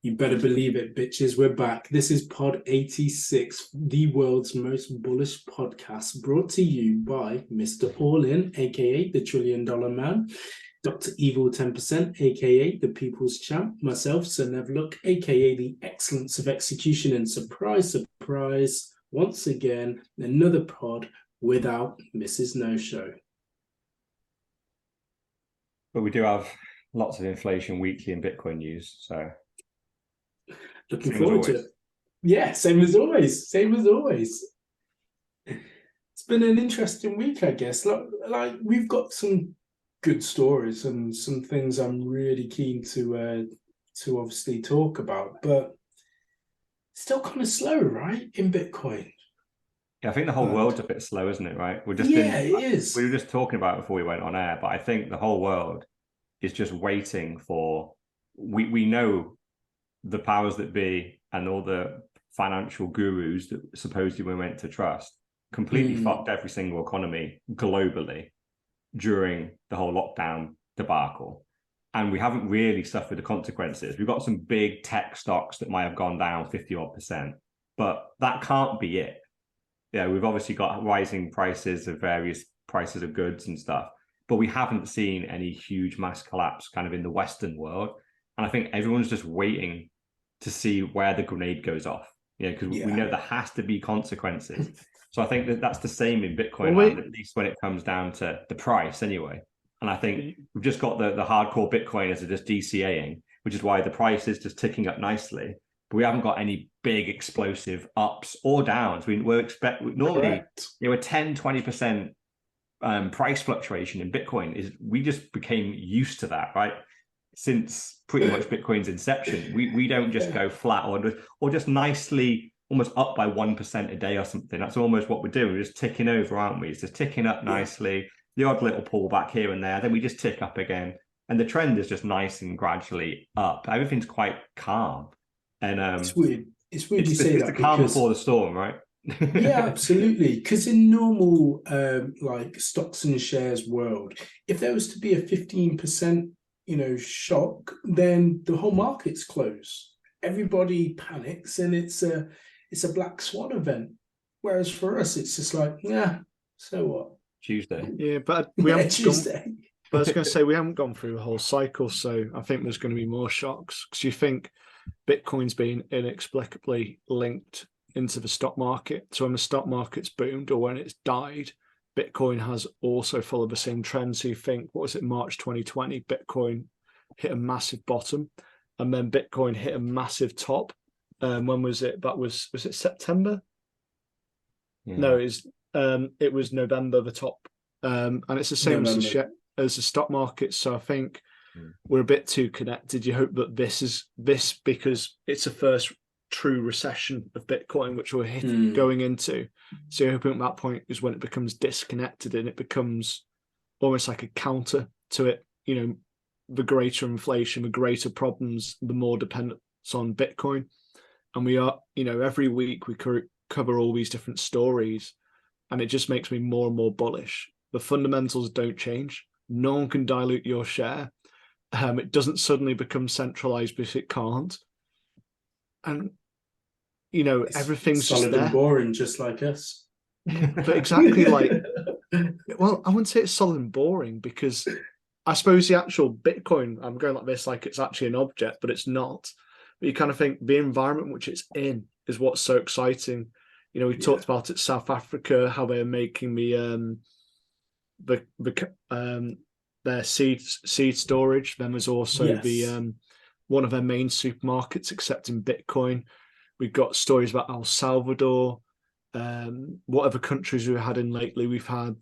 You better believe it, bitches. We're back. This is Pod 86, the world's most bullish podcast, brought to you by Mr. All In, aka the $1 Trillion Man, Dr. Evil 10%, aka the People's Champ, myself, Sir Nevlook, aka the Excellence of Execution, and surprise, surprise, once again, another pod without Mrs. No Show. But we do have lots of inflation weekly and Bitcoin news, so looking forward to it. Yeah, same as always. Same as always. It's been an interesting week, I guess. Like we've got some good stories and some things I'm really keen to obviously talk about, but still kind of slow, right? In Bitcoin. Yeah, I think the whole world's a bit slow, isn't it? Right? It is. We were just talking about it before we went on air, but I think the whole world is just waiting for. We know the powers that be and all the financial gurus that supposedly we're meant to trust completely fucked every single economy globally during the whole lockdown debacle. And we haven't really suffered the consequences. We've got some big tech stocks that might have gone down 50% but that can't be it. Yeah, we've obviously got rising prices of various prices of goods and stuff, but we haven't seen any huge mass collapse kind of in the Western world. And I think everyone's just waiting to see where the grenade goes off, because we know there has to be consequences. So I think that's the same in Bitcoin, at least when it comes down to the price anyway. And I think we've just got the hardcore Bitcoiners are just DCAing, which is why the price is just ticking up nicely. But we haven't got any big explosive ups or downs. We're normally a 10, 20% price fluctuation in Bitcoin. We just became used to that, right? Since pretty much Bitcoin's inception, we don't just go flat or just nicely almost up by 1% a day or something. That's almost what we're doing. We're just ticking over, aren't we? It's just ticking up nicely. The odd little pullback here and there, then we just tick up again, and the trend is just nice and gradually up. Everything's quite calm, and it's weird. It's weird you say that. It's the calm before the storm, right? Yeah, absolutely. Because in normal like stocks and shares world, if there was to be a 15% shock, then the whole market's closed. Everybody panics, and it's a black swan event. Whereas for us, it's just like, so what? Tuesday. Yeah, but we haven't Tuesday. But I was going to say we haven't gone through a whole cycle, so I think there's going to be more shocks because you think Bitcoin's been inexplicably linked into the stock market. So when the stock market's boomed or when it's died, Bitcoin has also followed the same trend. So you think, what was it, March 2020, Bitcoin hit a massive bottom, and then Bitcoin hit a massive top. When was it? That was it September? Yeah. No, it was November, the top. And it's the same as the stock market. So I think we're a bit too connected. You hope that this because it's the first true recession of Bitcoin, which we're going into. So you're hoping at that point is when it becomes disconnected and it becomes almost like a counter to it. The greater inflation, the greater problems, the more dependence on Bitcoin. And we are, every week we cover all these different stories, and it just makes me more and more bullish. The fundamentals don't change. No one can dilute your share. It doesn't suddenly become centralized because it can't. And, everything's solid just there. And boring, just like us. But exactly well, I wouldn't say it's solid and boring because I suppose the actual Bitcoin, I'm going like this, like it's actually an object, but it's not. But you kind of think the environment which it's in is what's so exciting. We talked about it, South Africa, how they're making their seed storage. Then there's also the one of their main supermarkets accepting Bitcoin. We've got stories about El Salvador, whatever countries we've had in lately. We've had,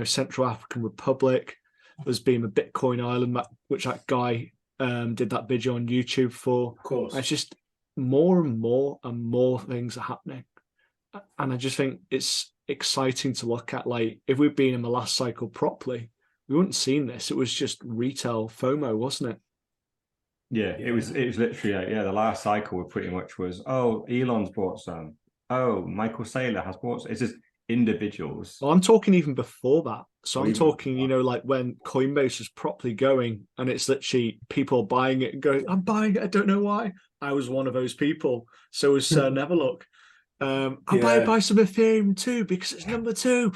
Central African Republic. There's been a Bitcoin island which that guy did that video on YouTube for. Of course. And it's just more and more things are happening. And I just think it's exciting to look at. Like, if we'd been in the last cycle properly, we wouldn't have seen this. It was just retail FOMO, wasn't it? Yeah, it was literally, the last cycle pretty much was, Elon's bought some. Michael Saylor has bought some. It's just individuals. Well, I'm talking even before that. So I'm talking, like when Coinbase was properly going and it's literally people buying it and going, I'm buying it, I don't know why. I was one of those people. So was Sir Neverlook. I'll buy some Ethereum too because it's number 2.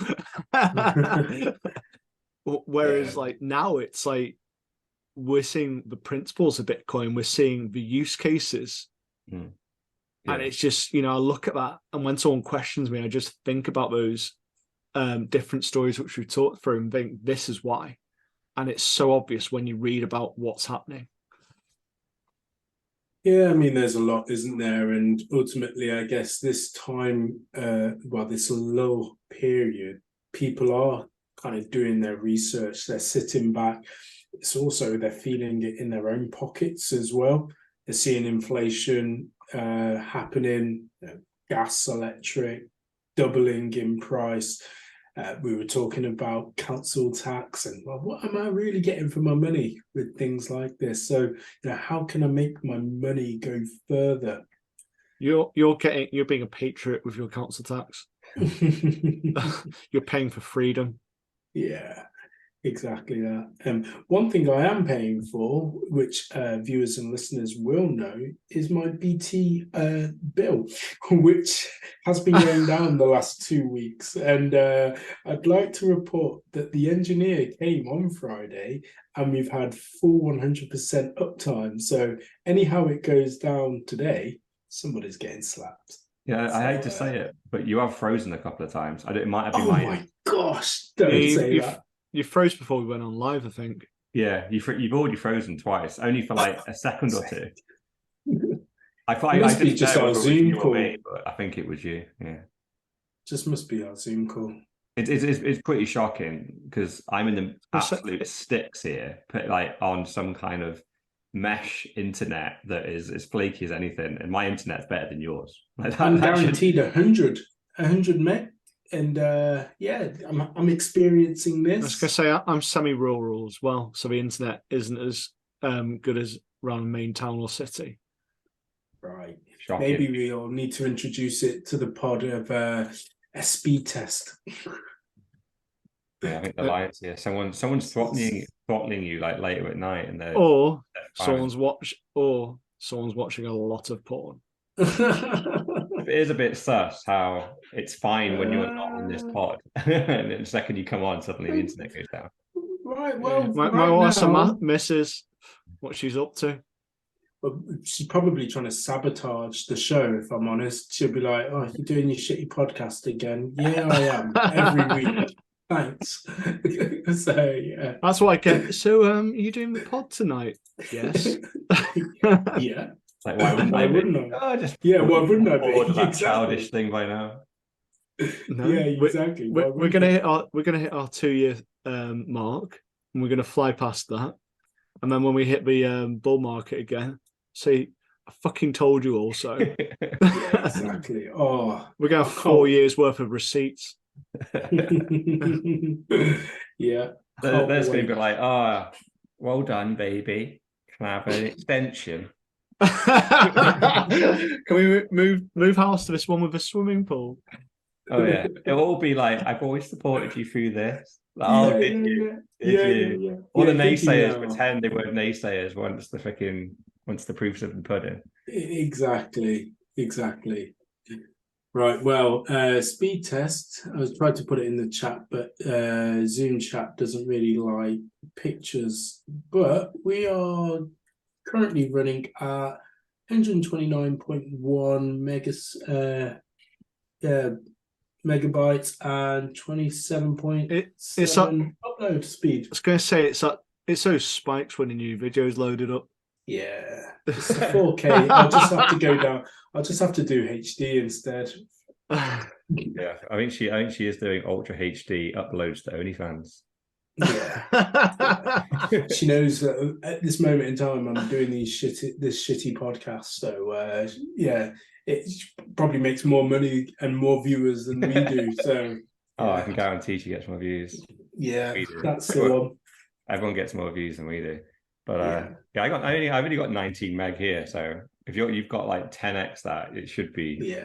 Whereas like now it's like we're seeing the principles of Bitcoin, we're seeing the use cases. And it's just, I look at that, and when someone questions me, I just think about those different stories which we've talked through and think this is why. And it's so obvious when you read about what's happening. Yeah, I mean, there's a lot, isn't there? And ultimately, I guess this time, this low period, people are kind of doing their research. They're sitting back. It's also they're feeling it in their own pockets as well. They're seeing inflation happening, gas, electric, doubling in price. We were talking about council tax and, well, what am I really getting for my money with things like this? So, how can I make my money go further? You're being a patriot with your council tax. You're paying for freedom. Yeah, exactly that. One thing I am paying for, which viewers and listeners will know, is my BT bill, which has been going down the last 2 weeks. And I'd like to report that the engineer came on Friday and we've had full 100% uptime. So anyhow it goes down today, somebody's getting slapped. Yeah, I hate to say it, but you have frozen a couple of times. It might have been my gosh, don't say that. You froze before we went on live, I think. Yeah, you've already frozen twice, only for like a second or two. I thought it must I be just our Zoom call, but I think it was you. Yeah, just must be our Zoom call. It's pretty shocking because I'm in the absolute sticks here, like on some kind of mesh internet that is as flaky as anything, and my internet's better than yours. Like I'm guaranteed 100 meg, and I'm experiencing this. I was gonna say I'm semi-rural as well, so the internet isn't as good as around the main town or city. Right. Shocking. Maybe we'll need to introduce it to the pod of a speed test. Yeah, I think the lights. Yeah, someone's throttling you like later at night, and someone's watching a lot of porn. It is a bit sus how it's fine when you're not on this pod, and the second you come on, suddenly the internet goes down. Right. Well, my wife misses what she's up to. Well, she's probably trying to sabotage the show, if I'm honest. She'll be like, "Oh, you're doing your shitty podcast again." Yeah, I am every week. Thanks. So yeah, that's what I get. So are you doing the pod tonight? Yes. Yeah. It's like, why wouldn't I? Why wouldn't I? Why wouldn't I be? That childish thing by now. No, yeah, exactly. We're gonna hit our 2-year mark, and we're gonna fly past that. And then when we hit the bull market again, see, I fucking told you also. Yeah, exactly. Oh, we're gonna have 4 years worth of receipts. Yeah. There's going to be like, well done, baby. Can I have an extension? Can we move house to this one with a swimming pool? Oh yeah, it'll all be like, I've always supported you through this. Like, did you? All the naysayers pretend they weren't naysayers once the proofs have been put in. Exactly. Right. Well, speed test. I was trying to put it in the chat, but Zoom chat doesn't really like pictures. But we are currently running at 129.1 megabytes and 27.7 upload speed. I was going to say it's those spikes when a new video is loaded up. Yeah, it's a 4K. I'll just have to go down. I'll just have to do HD instead. Yeah, I think she is doing ultra HD uploads to OnlyFans. Yeah. She knows that at this moment in time I'm doing this shitty podcast. So it probably makes more money and more viewers than we do. So I can guarantee she gets more views. Yeah, that's the one. Everyone gets more views than we do. But I've only got 19 meg here. So if you've got like 10x that, it should be.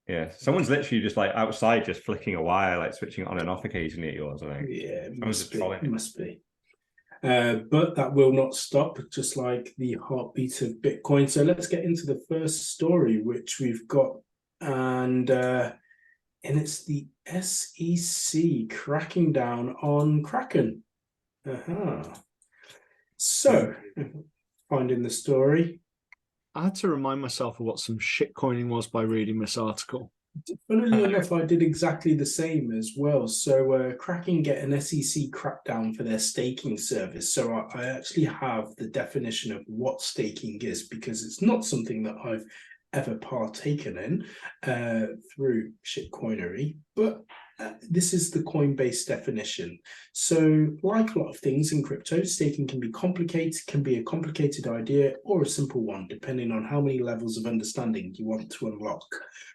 Yeah, someone's literally just like outside, just flicking a wire, like switching it on and off occasionally at yours. I think. Yeah, it must be. But that will not stop, just like the heartbeat of Bitcoin. So let's get into the first story, which we've got. And it's the SEC cracking down on Kraken. So, finding the story. I had to remind myself of what some shitcoining was by reading this article. Funnily enough, I did exactly the same as well. So Kraken get an SEC crackdown for their staking service. So I actually have the definition of what staking is, because it's not something that I've ever partaken in through shitcoinery, but this is the Coinbase definition. So like a lot of things in crypto, staking can be complicated, can be a complicated idea or a simple one, depending on how many levels of understanding you want to unlock.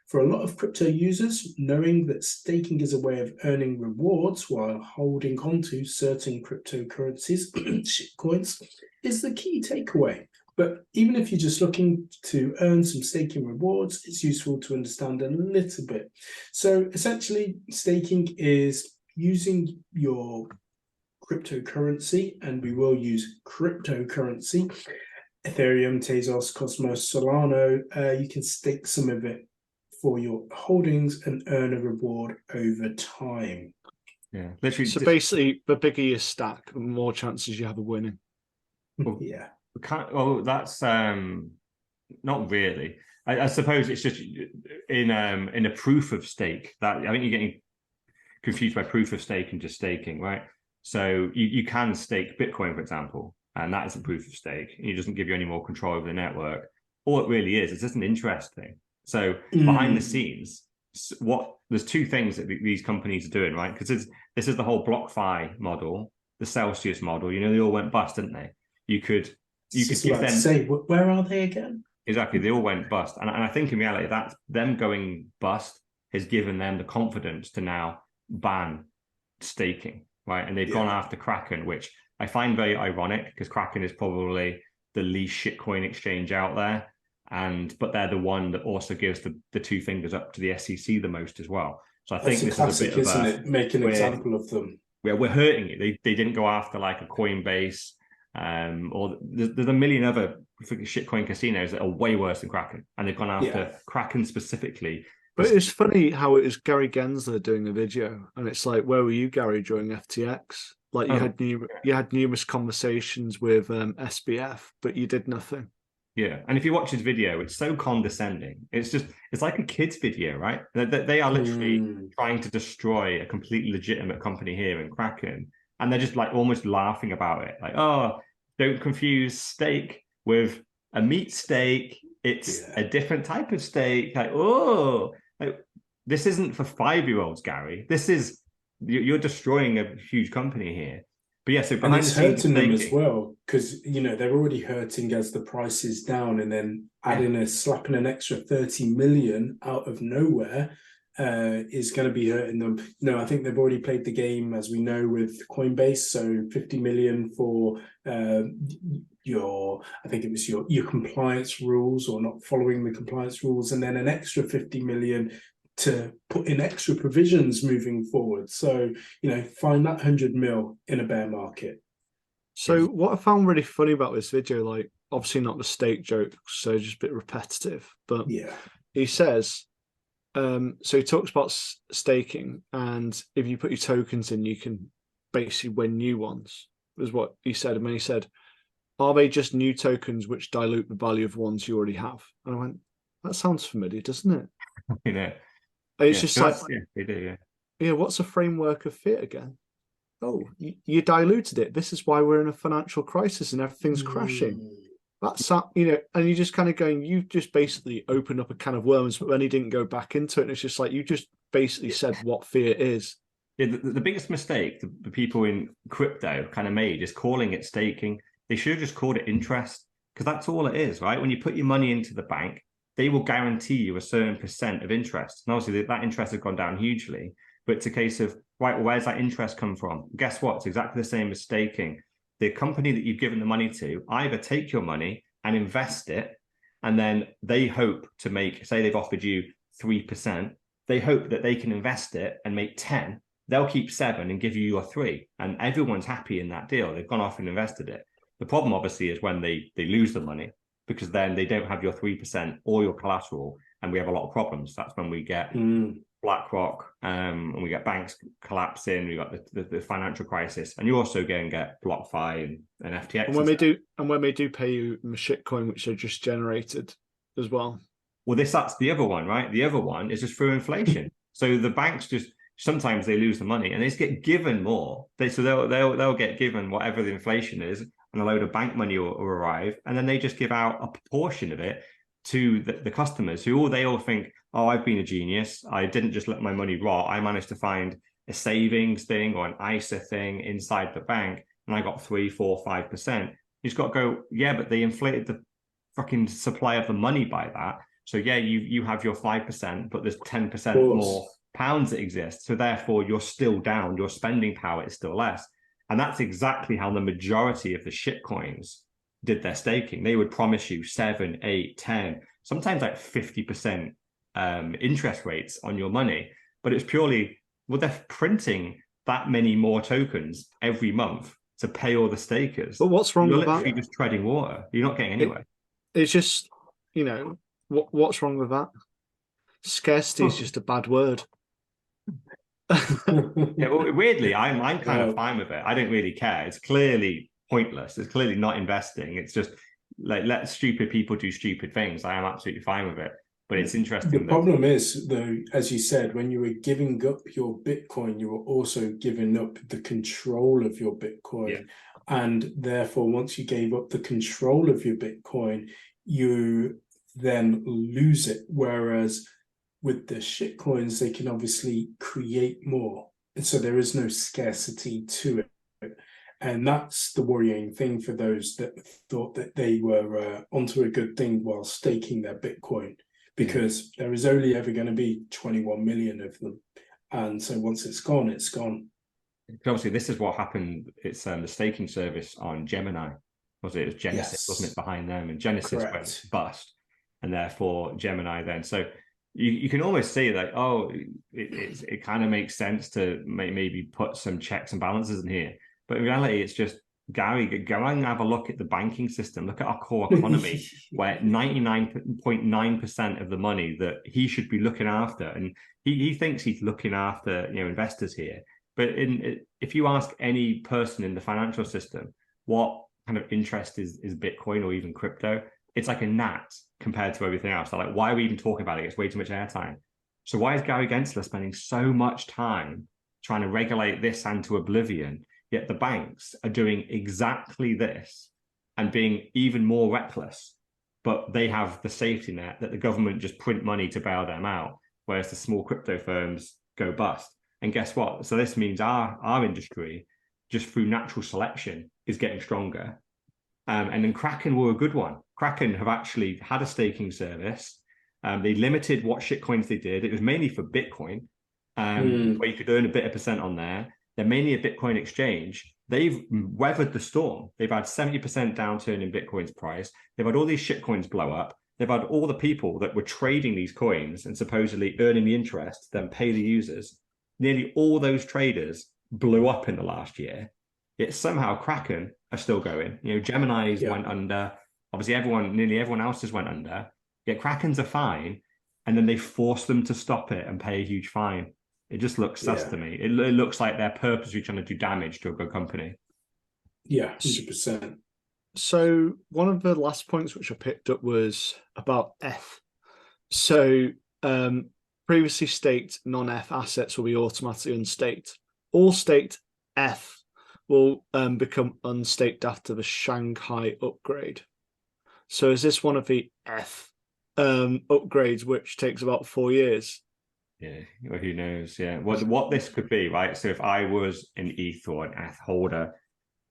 For a lot of crypto users, knowing that staking is a way of earning rewards while holding onto certain cryptocurrencies, shitcoins, is the key takeaway. But even if you're just looking to earn some staking rewards, it's useful to understand a little bit. So essentially, staking is using your cryptocurrency, and we will use cryptocurrency, Ethereum, Tezos, Cosmos, Solana. You can stake some of it for your holdings and earn a reward over time. Yeah, literally. So basically, the bigger your stack, the more chances you have of winning. Yeah. Well, that's not really. I suppose it's just in a proof of stake that I think you're getting confused by proof of stake and just staking, right? So you can stake Bitcoin, for example, and that is a proof of stake. It doesn't give you any more control over the network. All it really is, it's just an interest thing. So behind the scenes, there's two things that these companies are doing, right? Because this is the whole BlockFi model, the Celsius model. You know, they all went bust, didn't they? You could give them. Say, where are they again? Exactly, they all went bust, and I think in reality that them going bust has given them the confidence to now ban staking, right? And they've gone after Kraken, which I find very ironic because Kraken is probably the least shitcoin exchange out there, but they're the one that also gives the two fingers up to the SEC the most as well. So I think this classic, is a bit isn't of it? Make an example of them. We're hurting it. They didn't go after like a Coinbase. Or there's a million other shitcoin casinos that are way worse than Kraken, and they've gone after Kraken specifically. But it's funny how it was Gary Gensler doing a video, and it's like, where were you, Gary, during FTX? Like you had numerous conversations with SBF, but you did nothing. Yeah, and if you watch his video, it's so condescending. It's like a kid's video, right? They are literally trying to destroy a completely legitimate company here in Kraken. And they're just like almost laughing about it. Like, oh, don't confuse steak with a meat steak. It's a different type of steak. Like, oh, this isn't for 5-year-olds, Gary. This is, you're destroying a huge company here. But yeah, so behind and it's the scenes, hurting them as well, because they're already hurting as the price is down, and then slapping an extra 30 million out of nowhere is going to be hurting them. No, I think they've already played the game, as we know, with Coinbase. So 50 million for your compliance rules, or not following the compliance rules, and then an extra 50 million to put in extra provisions moving forward. So, find that 100 mil in a bear market. So what I found really funny about this video, like obviously not the stake joke, so just a bit repetitive, but he says, so he talks about staking, and if you put your tokens in, you can basically win new ones, is what he said. And then he said, are they just new tokens which dilute the value of ones you already have? And I went, that sounds familiar, doesn't it? It's just like, they do, yeah, what's a framework of fiat again? Oh, you diluted it. This is why we're in a financial crisis and everything's crashing. That's, and you're just kind of going, you just basically opened up a can of worms, but then he didn't go back into it. And it's just like, you just basically said what fiat is. Yeah, the biggest mistake the people in crypto kind of made is calling it staking. They should have just called it interest, because that's all it is, right? When you put your money into the bank, they will guarantee you a certain percent of interest. And obviously that interest has gone down hugely, but it's a case of, right, well, where's that interest come from? Guess what? It's exactly the same as staking. The company that you've given the money to either take your money and invest it, and then they hope to make, say they've offered you 3%, they hope that they can invest it and make 10, they'll keep 7 and give you your 3, and everyone's happy in that deal. They've gone off and invested it. The problem, obviously, is when they lose the money, because then they don't have your 3% or your collateral, and we have a lot of problems. That's when we get BlackRock, and we get banks collapsing. We got the financial crisis, and you also go and get BlockFi and FTX. And when they do pay you shitcoin, which they just generated as well. Well, that's the other one, right? The other one is just through inflation. So the banks sometimes they lose the money and they just get given more. They'll get given whatever the inflation is, and a load of bank money will arrive, and then they just give out a proportion of it to the customers who they all think, oh, I've been a genius. I didn't just let my money rot. I managed to find a savings thing or an ISA thing inside the bank, and I got 3, 4, 5%. You just got to go, yeah, but they inflated the fucking supply of the money by that. So yeah, you have your 5%, but there's 10% more pounds that exist. So therefore, you're still down. Your spending power is still less. And that's exactly how the majority of the shitcoins did their staking. They would promise you 7, 8, 10, sometimes like 50% interest rates on your money. But it's purely, well, they're printing that many more tokens every month to pay all the stakers. But what's wrong with that? You're literally just treading water. You're not getting anywhere. It's just, what's wrong with that? Scarcity is just a bad word. Yeah, well, weirdly, I'm kind of fine with it. I don't really care. It's clearly pointless. It's clearly not investing. It's just like, let stupid people do stupid things. I am absolutely fine with it. But it's interesting. The problem is, though, as you said, when you were giving up your Bitcoin, you were also giving up the control of your Bitcoin. Yeah. And therefore, once you gave up the control of your Bitcoin, you then lose it. Whereas with the shitcoins, they can obviously create more. And so there is no scarcity to it. And that's the worrying thing for those that thought that they were onto a good thing while staking their Bitcoin, because there is only ever going to be 21 million of them. And so once it's gone, it's gone. Obviously, this is what happened. It's the staking service on Gemini. It was Genesis, wasn't it, behind them? And Genesis went bust. And therefore, Gemini then. So you can almost see that, it kind of makes sense to maybe put some checks and balances in here. But in reality, it's just, Gary, go and have a look at the banking system. Look at our core economy, where 99.9% of the money that he should be looking after, and he thinks he's looking after investors here. But if you ask any person in the financial system what kind of interest is Bitcoin or even crypto, it's like a gnat compared to everything else. They're like, why are we even talking about it? It's way too much airtime. So why is Gary Gensler spending so much time trying to regulate this and to oblivion? Yet the banks are doing exactly this and being even more reckless, but they have the safety net that the government just print money to bail them out, whereas the small crypto firms go bust. And guess what? So this means our industry, just through natural selection, is getting stronger. And then Kraken were a good one. Kraken have actually had a staking service. They limited what shitcoins they did. It was mainly for Bitcoin, where you could earn a bit of percent on there. They're mainly a Bitcoin exchange. They've weathered the storm. They've had 70% downturn in Bitcoin's price. They've had all these shitcoins blow up. They've had all the people that were trading these coins and supposedly earning the interest, then pay the users. Nearly all those traders blew up in the last year. Yet somehow Kraken are still going. Gemini's went under. Obviously, nearly everyone else has went under. Yet Krakens are fine, and then they force them to stop it and pay a huge fine. It just looks sus to me. It looks like they're purposely trying to do damage to a good company. Yeah, 100%. So one of the last points which I picked up was about ETH. So previously staked non-ETH assets will be automatically unstaked. All staked ETH will become unstaked after the Shanghai upgrade. So is this one of the ETH upgrades, which takes about 4 years? Yeah, well, who knows? Yeah, what this could be, right? So if I was an ETH or an ETH holder,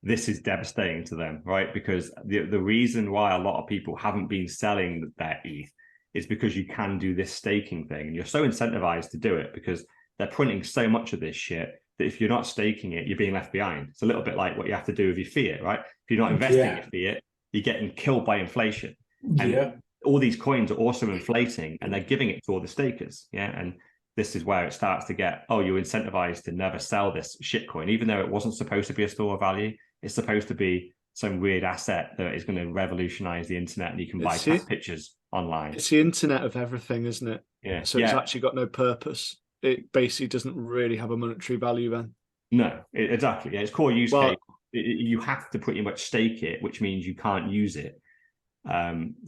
this is devastating to them, right? Because the reason why a lot of people haven't been selling their ETH is because you can do this staking thing, and you're so incentivized to do it because they're printing so much of this shit that if you're not staking it, you're being left behind. It's a little bit like what you have to do with your fiat, right? If you're not investing in fiat, you're getting killed by inflation. And all these coins are also inflating, and they're giving it to all the stakers. Yeah, and this is where it starts to get, oh, you're incentivized to never sell this shitcoin, even though it wasn't supposed to be a store of value. It's supposed to be some weird asset that is going to revolutionize the internet, and you can buy cat pictures online. It's the internet of everything, isn't it? Yeah. So it's actually got no purpose. It basically doesn't really have a monetary value then. No, exactly. Yeah, its core use case, you have to pretty much stake it, which means you can't use it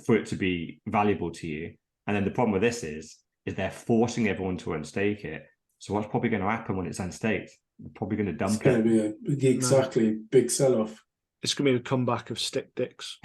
for it to be valuable to you. And then the problem with this is they're forcing everyone to unstake it. So what's probably going to happen when it's unstaked? They're probably going to dump it. It's going to be big sell-off. It's going to be the comeback of stick dicks.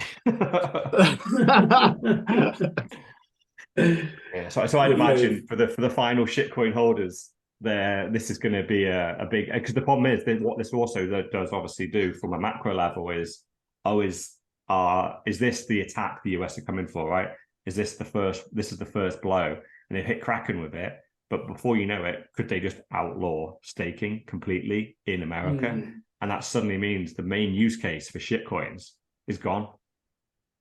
Yeah, so I'd imagine for the final shitcoin holders, this is going to be a big, because the problem is that what this also does obviously do from a macro level is this the attack the US are coming for, right? Is this the first blow, and they've hit Kraken with it, but before you know it, could they just outlaw staking completely in America? And that suddenly means the main use case for shitcoins is gone.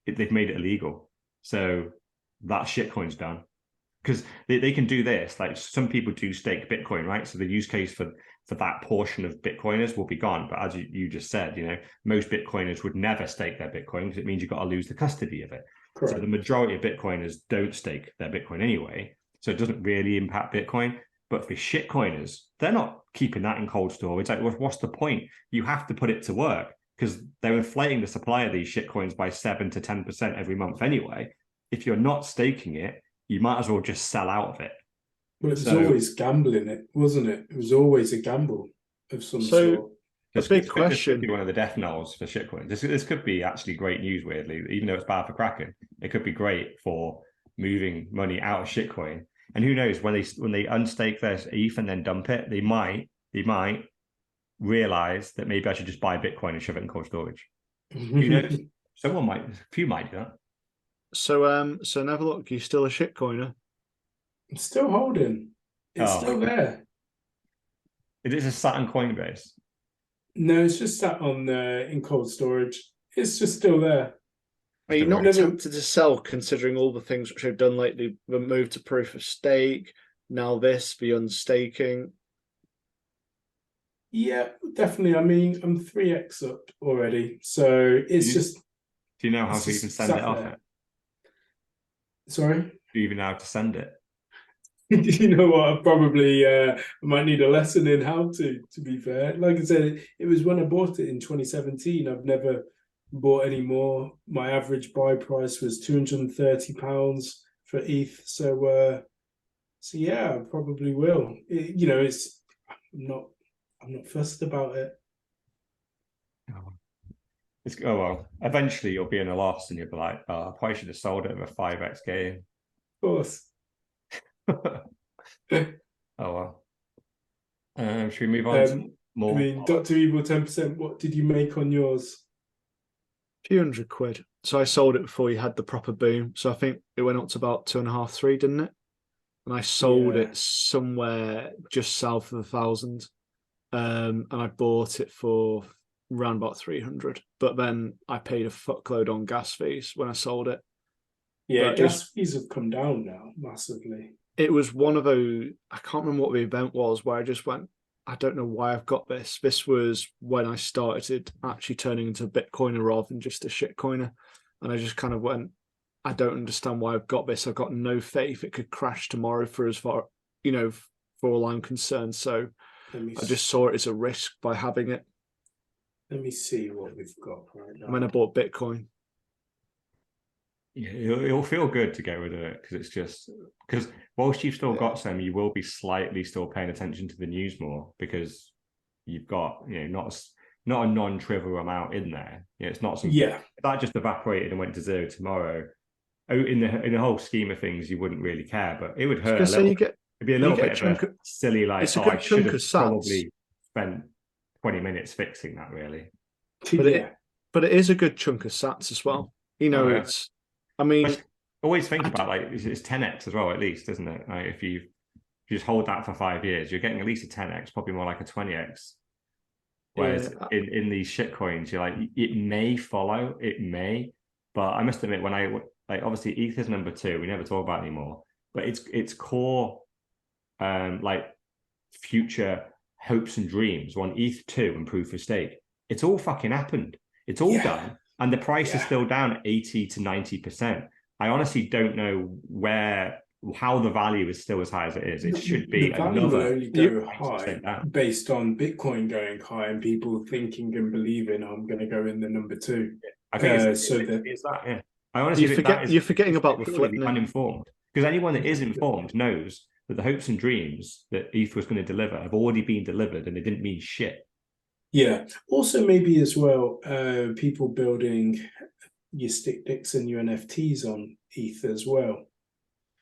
They've made it illegal, so that shitcoin's done. Because they can do this, like some people do stake Bitcoin, right? So the use case for that portion of Bitcoiners will be gone. But as you just said, most Bitcoiners would never stake their Bitcoin because it means you've got to lose the custody of it. Correct. So the majority of Bitcoiners don't stake their Bitcoin anyway. So it doesn't really impact Bitcoin. But for shitcoiners, they're not keeping that in cold storage. Like, what's the point? You have to put it to work because they're inflating the supply of these shitcoins by 7 to 10% every month anyway. If you're not staking it, you might as well just sell out of it. Well, it was always gambling, wasn't it? It was always a gamble of some sort. A big question. This could be one of the death knells for shitcoin. This could be actually great news, weirdly, even though it's bad for Kraken. It could be great for moving money out of shitcoin. And who knows, when they unstake their ETH and then dump it, they might realize that maybe I should just buy Bitcoin and shove it in cold storage. Who knows? A few might do that. So Neverlook, you still a shitcoiner? I'm still holding. It's still there. It is a sat on Coinbase. No, it's just sat on in cold storage. It's just still there. Are you not tempted to sell, considering all the things which I've done lately? The move to proof of stake, now this, the unstaking. Yeah, definitely. I mean, I'm 3x up already, so it's just. Do you know how to even send it off it? Sorry? Do you even know how to send it? You know what? I probably might need a lesson in how to be fair. Like I said, it was when I bought it in 2017. I've never bought any more. My average buy price was £230 for ETH. So yeah, I probably will. I'm not fussed about it. Well, eventually you'll be in a loss and you'll be like, I probably should have sold it at a 5x gain. Of course. Oh well. Should we move on to more? I mean, Dr. Evil 10%, what did you make on yours? A few £100. So I sold it before you had the proper boom. So I think it went up to about 2.5, 3, didn't it? And I sold it somewhere just south of 1,000. And I bought it for around about 300. But then I paid a fuckload on gas fees when I sold it. Yeah, gas fees have come down now massively. It was one of those, I can't remember what the event was, where I just went, I don't know why I've got this. This was when I started actually turning into a Bitcoiner rather than just a shitcoiner. And I just kind of went, I don't understand why I've got this. I've got no faith it could crash tomorrow for as far, for all I'm concerned. So I just saw it as a risk by having it. Let me see what we've got right now. And then I bought Bitcoin. Yeah, it'll feel good to get rid of it because whilst you've still got some, you will be slightly still paying attention to the news more because you've got not a non-trivial amount in there. It's not something if that just evaporated and went to zero tomorrow. In the whole scheme of things, you wouldn't really care, but it would hurt a little. It'd be a little bit of a silly I should have probably spent 20 minutes fixing that really. But it is a good chunk of sats as well. It's. I mean, always think about it's 10x as well, at least, isn't it? Like if you just hold that for 5 years, you're getting at least a 10x, probably more like a 20x. Whereas in these shit coins, you're like, it may follow, but I must admit, when obviously ETH is number 2, we never talk about it anymore, but its core like future hopes and dreams on ETH2 and proof of stake. It's all fucking happened. It's all done. And the price is still down 80 to 90%. I honestly don't know how the value is still as high as it is. It should be the value will another only go high based on Bitcoin going high and people thinking and believing I'm going to go in the number 2. I think it's that. Yeah, I honestly you're forgetting about the flip. Uninformed, because anyone that is informed knows that the hopes and dreams that ETH was going to deliver have already been delivered, and it didn't mean shit. Yeah. Also, maybe as well, people building your stick dicks and your NFTs on ETH as well.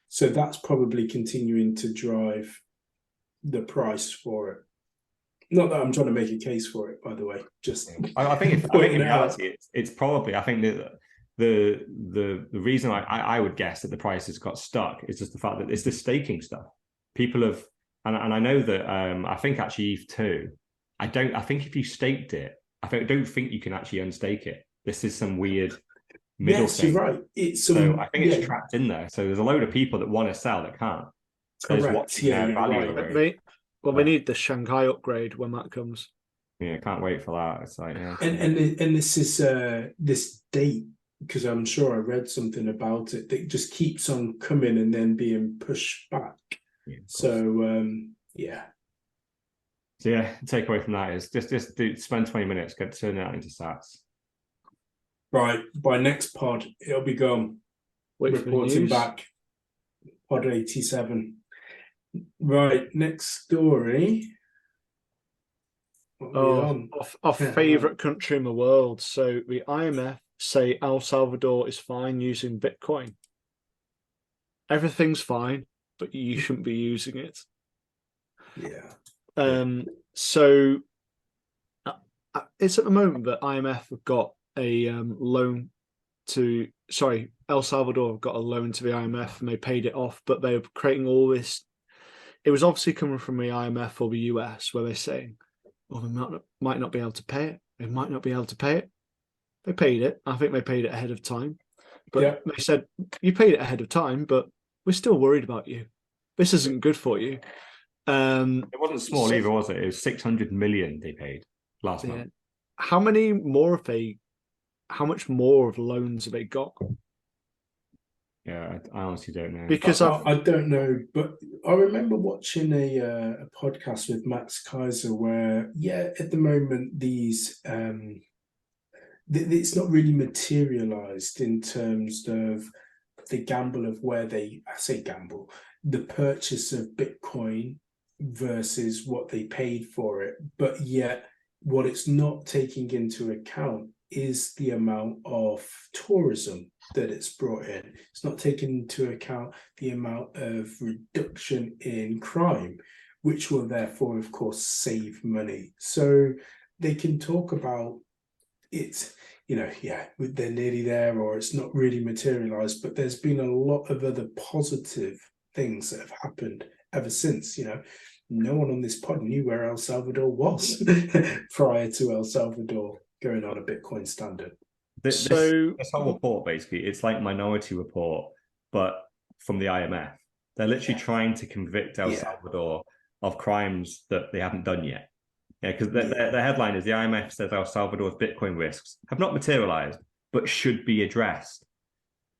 So that's probably continuing to drive the price for it. Not that I'm trying to make a case for it, by the way. Just I think in reality, it's probably. I think that the reason I would guess that the price has got stuck is just the fact that it's the staking stuff. People have, and I know that I think actually ETH2. I think if you staked it, don't think you can actually unstake it. This is some weird middle thing. You're right. So I think it's trapped in there. So there's a load of people that want to sell that can't. Correct. Yeah, right. We need the Shanghai upgrade when that comes. Yeah, can't wait for that. It's like, and this is this date, because I'm sure I read something about it, that just keeps on coming and then being pushed back. Yeah, so So yeah, take away from that is just spend 20 minutes, turn it out into sats. Right, by next pod, it'll be gone. Reporting back, pod 87. Right, next story. Our favourite country in the world. So the IMF say El Salvador is fine using Bitcoin. Everything's fine, but you shouldn't be using it. Yeah. So it's at the moment that IMF have got a loan to, El Salvador have got a loan to the IMF and they paid it off, but they're creating all this. It was obviously coming from the IMF or the US where they're saying, well, they might not be able to pay it. They might not be able to pay it. They paid it. I think they paid it ahead of time. But they said, you paid it ahead of time, but we're still worried about you. This isn't good for you. It wasn't small either, was it? It was 600 million they paid last month. How much more of loans have they got? Yeah, I honestly don't know. Because I don't know, but I remember watching a podcast with Max Kaiser where, at the moment these it's not really materialized in terms of the gamble of the purchase of Bitcoin versus what they paid for it, but yet what it's not taking into account is the amount of tourism that it's brought in. It's not taking into account the amount of reduction in crime, which will therefore, of course, save money. So they can talk about it, they're nearly there or it's not really materialized, but there's been a lot of other positive things that have happened ever since. No one on this pod knew where El Salvador was prior to El Salvador going on a Bitcoin standard. This whole report, basically, it's like Minority Report, but from the IMF. They're literally trying to convict El Salvador of crimes that they haven't done yet. Yeah, because the headline is the IMF says El Salvador's Bitcoin risks have not materialized, but should be addressed.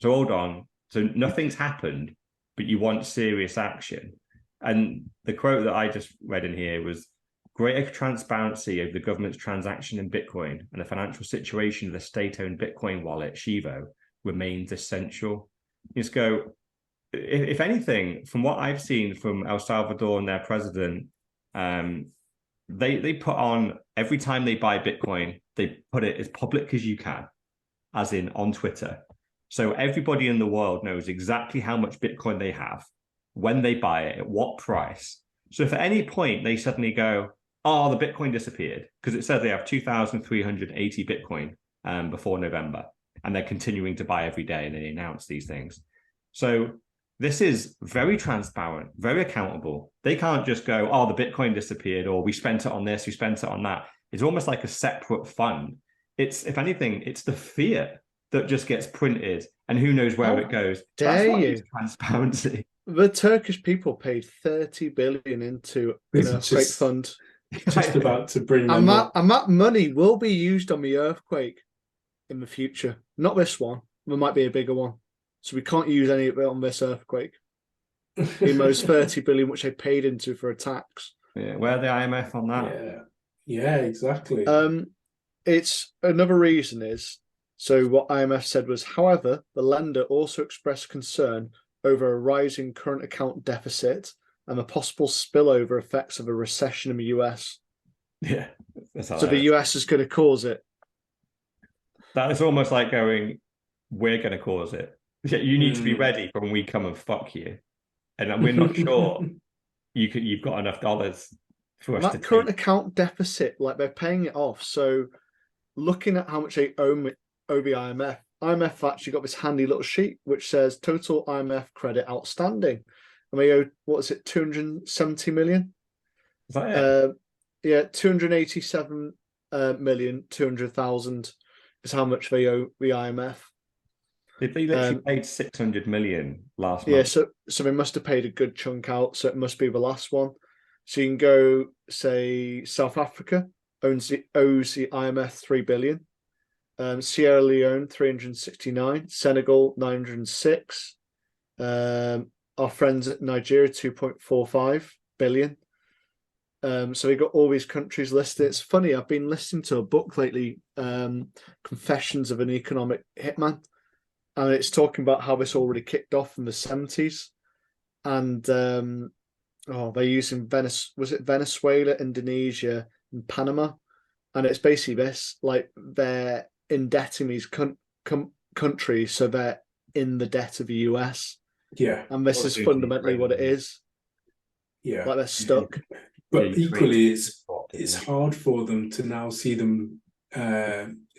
So hold on. So nothing's happened, but you want serious action. And the quote that I just read in here was, greater transparency over the government's transaction in Bitcoin and the financial situation of the state-owned Bitcoin wallet, Shivo, remains essential. You just go, if anything, from what I've seen from El Salvador and their president, they put on, every time they buy Bitcoin, they put it as public as you can, as in on Twitter. So everybody in the world knows exactly how much Bitcoin they have, when they buy it, at what price. So if at any point they suddenly go, oh, the Bitcoin disappeared, because it says they have 2,380 Bitcoin before November, and they're continuing to buy every day, and they announce these things. So this is very transparent, very accountable. They can't just go, oh, the Bitcoin disappeared, or we spent it on this, we spent it on that. It's almost like a separate fund. It's, if anything, it's the fiat that just gets printed and who knows where it goes. That's dare not you? transparency. The Turkish people paid 30 billion into an earthquake fund. Just about to bring them And up. that money will be used on the earthquake in the future. Not this one. There might be a bigger one. So we can't use any of it on this earthquake. Emo's 30 billion, which they paid into for a tax. Yeah, where the IMF on that? Yeah, exactly. It's another reason is, so what IMF said was, however, the lender also expressed concern over a rising current account deficit and the possible spillover effects of a recession in the US. Yeah. So the US is going to cause it. That is almost like going, we're going to cause it. You need to be ready for when we come and fuck you. And we're not sure you've got enough dollars for us that to current take. account deficit, like they're paying it off. So looking at how much they owe the IMF, IMF actually got this handy little sheet which says total IMF credit outstanding. And they owe, what is it, 270 million? Is that it? Yeah, 287,200,000 is how much they owe the IMF. They literally paid 600 million last month. Yeah, so they must have paid a good chunk out. So it must be the last one. So you can go, say, South Africa owes the IMF 3 billion. Sierra Leone 369, Senegal 906. Our friends at Nigeria 2.45 billion. So we got all these countries listed. It's funny, I've been listening to a book lately, Confessions of an Economic Hitman, and it's talking about how this already kicked off in the 70s. And they're using Venezuela, Indonesia, and Panama. And it's basically this, like they're indebting these countries so they're in the debt of the US. Yeah. And this is fundamentally what it is. Yeah. Like they're stuck. But equally, it's hard for them to now see them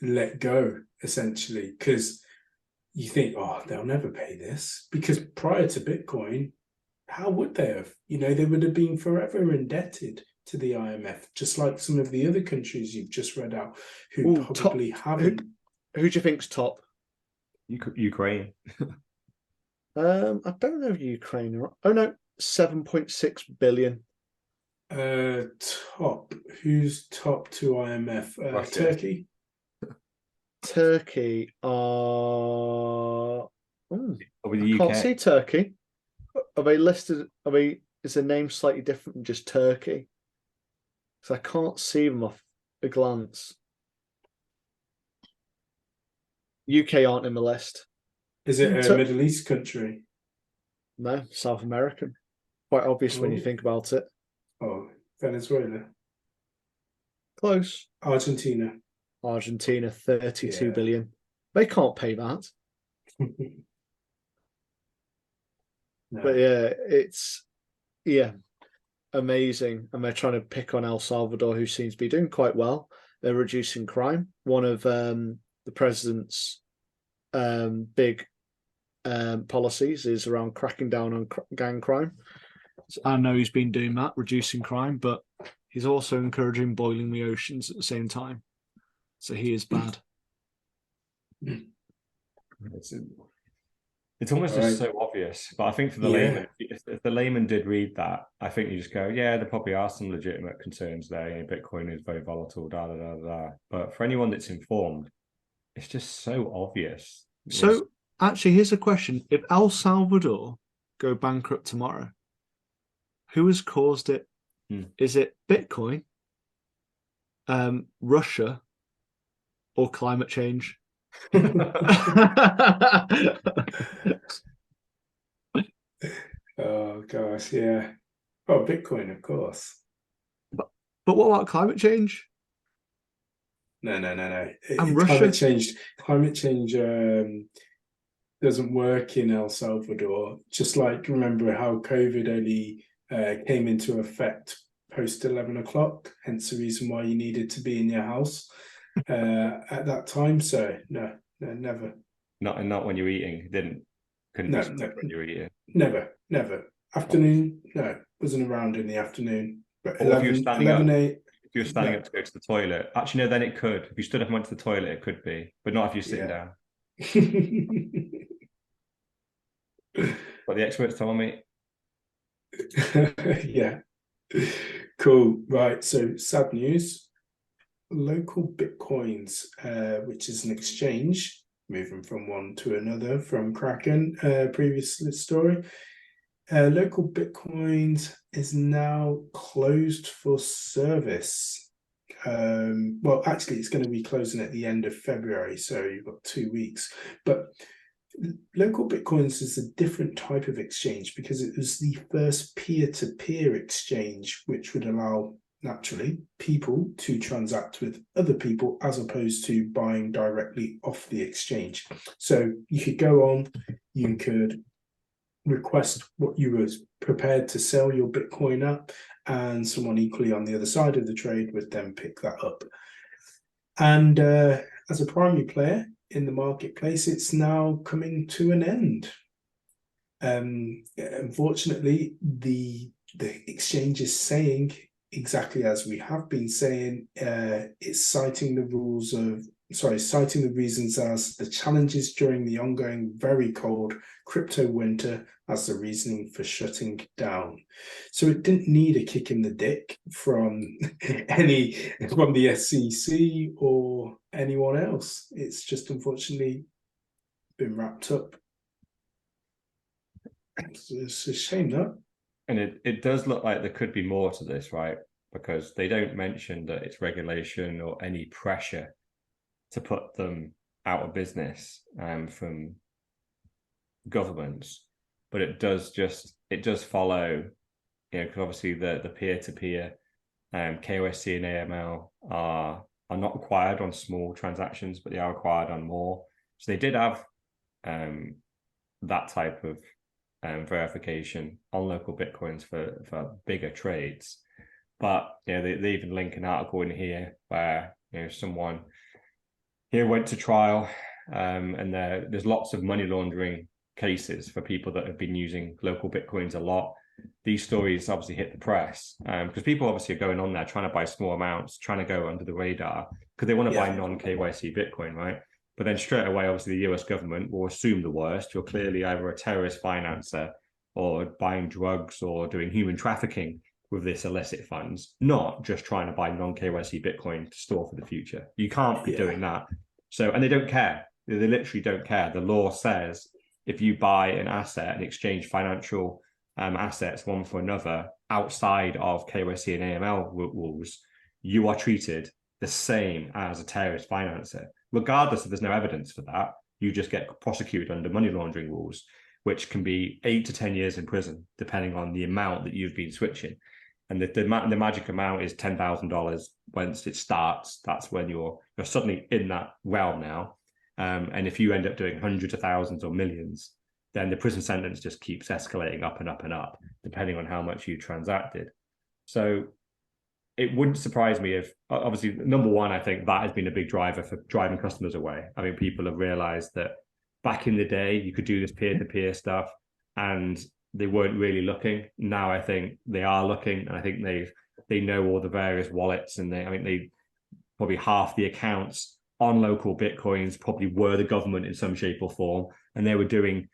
let go, essentially, because you think, oh, they'll never pay this. Because prior to Bitcoin, how would they have? They would have been forever indebted to the IMF, just like some of the other countries you've just read out who probably haven't. Who do you think's top? Ukraine. I don't know Ukraine. Oh no, 7.6 billion. Top. Who's top to IMF? Turkey. Turkey are. I can't see Turkey. Are they listed? Is the name slightly different than just Turkey? Because I can't see them off a glance. UK aren't in the list. Is it a Middle East country? No, South American. Quite obvious when you think about it. Oh, Venezuela. Close. Argentina, 32 billion. They can't pay that. No. But yeah, it's amazing. And they're trying to pick on El Salvador, who seems to be doing quite well. They're reducing crime. One of the president's big policies is around cracking down on gang crime. So I know he's been doing that, reducing crime, but he's also encouraging boiling the oceans at the same time. So he is bad. It's almost just so obvious, but I think for the layman, if the layman did read that, I think you just go, yeah, there probably are some legitimate concerns there. Bitcoin is very volatile, da da da da. But for anyone that's informed, it's just so obvious. So actually, here's a question: if El Salvador go bankrupt tomorrow, who has caused it? Is it Bitcoin, Russia, or climate change? Oh gosh, yeah. Oh, Bitcoin, of course. But what about climate change? No. And Russia? Climate change doesn't work in El Salvador. Just like, remember how COVID only came into effect post 11 o'clock, hence the reason why you needed to be in your house at that time. So no, never. Not when you're eating. Couldn't no, when you were eating. Never. Afternoon, no, wasn't around in the afternoon. But 11, if you were standing 11, up, 8, if you were standing up to go to the toilet, actually no, then it could. If you stood up and went to the toilet, it could be, but not if you're sitting down. But the experts telling me. Yeah. Cool. Right. So sad news. Local Bitcoins, which is an exchange, moving from one to another from Kraken, previous story. Local Bitcoins is now closed for service. Well, actually, it's going to be closing at the end of February, so you've got 2 weeks. But Local Bitcoins is a different type of exchange because it was the first peer-to-peer exchange, which would allow, naturally, people to transact with other people as opposed to buying directly off the exchange. So you could go on, you could request what you were prepared to sell your Bitcoin at, and someone equally on the other side of the trade would then pick that up. And as a primary player in the marketplace, it's now coming to an end. Unfortunately, the exchange is saying exactly as we have been saying. It's citing the reasons as the challenges during the ongoing very cold crypto winter as the reasoning for shutting down. So it didn't need a kick in the dick from the SEC or anyone else. It's just unfortunately been wrapped up. It's a shame, that. And it does look like there could be more to this, right? Because they don't mention that it's regulation or any pressure to put them out of business from governments, but it does follow, because obviously the peer-to-peer KYC and AML are not required on small transactions, but they are required on more. So they did have that type of verification on local Bitcoins for bigger trades. But they even link an article in here where someone here went to trial, and there's lots of money laundering cases for people that have been using local Bitcoins a lot. These stories obviously hit the press because people obviously are going on there trying to buy small amounts, trying to go under the radar because they want to buy non-KYC Bitcoin, right? But then straight away, obviously, the US government will assume the worst. You're clearly either a terrorist financer or buying drugs or doing human trafficking with this illicit funds, not just trying to buy non-KYC Bitcoin to store for the future. You can't be doing that. So, and they don't care. They literally don't care. The law says if you buy an asset and exchange financial assets one for another outside of KYC and AML rules, you are treated the same as a terrorist financer. Regardless if there's no evidence for that, you just get prosecuted under money laundering rules, which can be 8 to 10 years in prison, depending on the amount that you've been switching. And the magic amount is $10,000. Once it starts, that's when you're suddenly in that realm now. And if you end up doing hundreds of thousands or millions, then the prison sentence just keeps escalating up and up and up, depending on how much you transacted. So it wouldn't surprise me if, obviously, number one, I think that has been a big driver for driving customers away. I mean, people have realized that back in the day, you could do this peer-to-peer stuff and they weren't really looking. Now I think they are looking, and I think they know all the various wallets, and they probably half the accounts on local Bitcoins probably were the government in some shape or form, and they were doing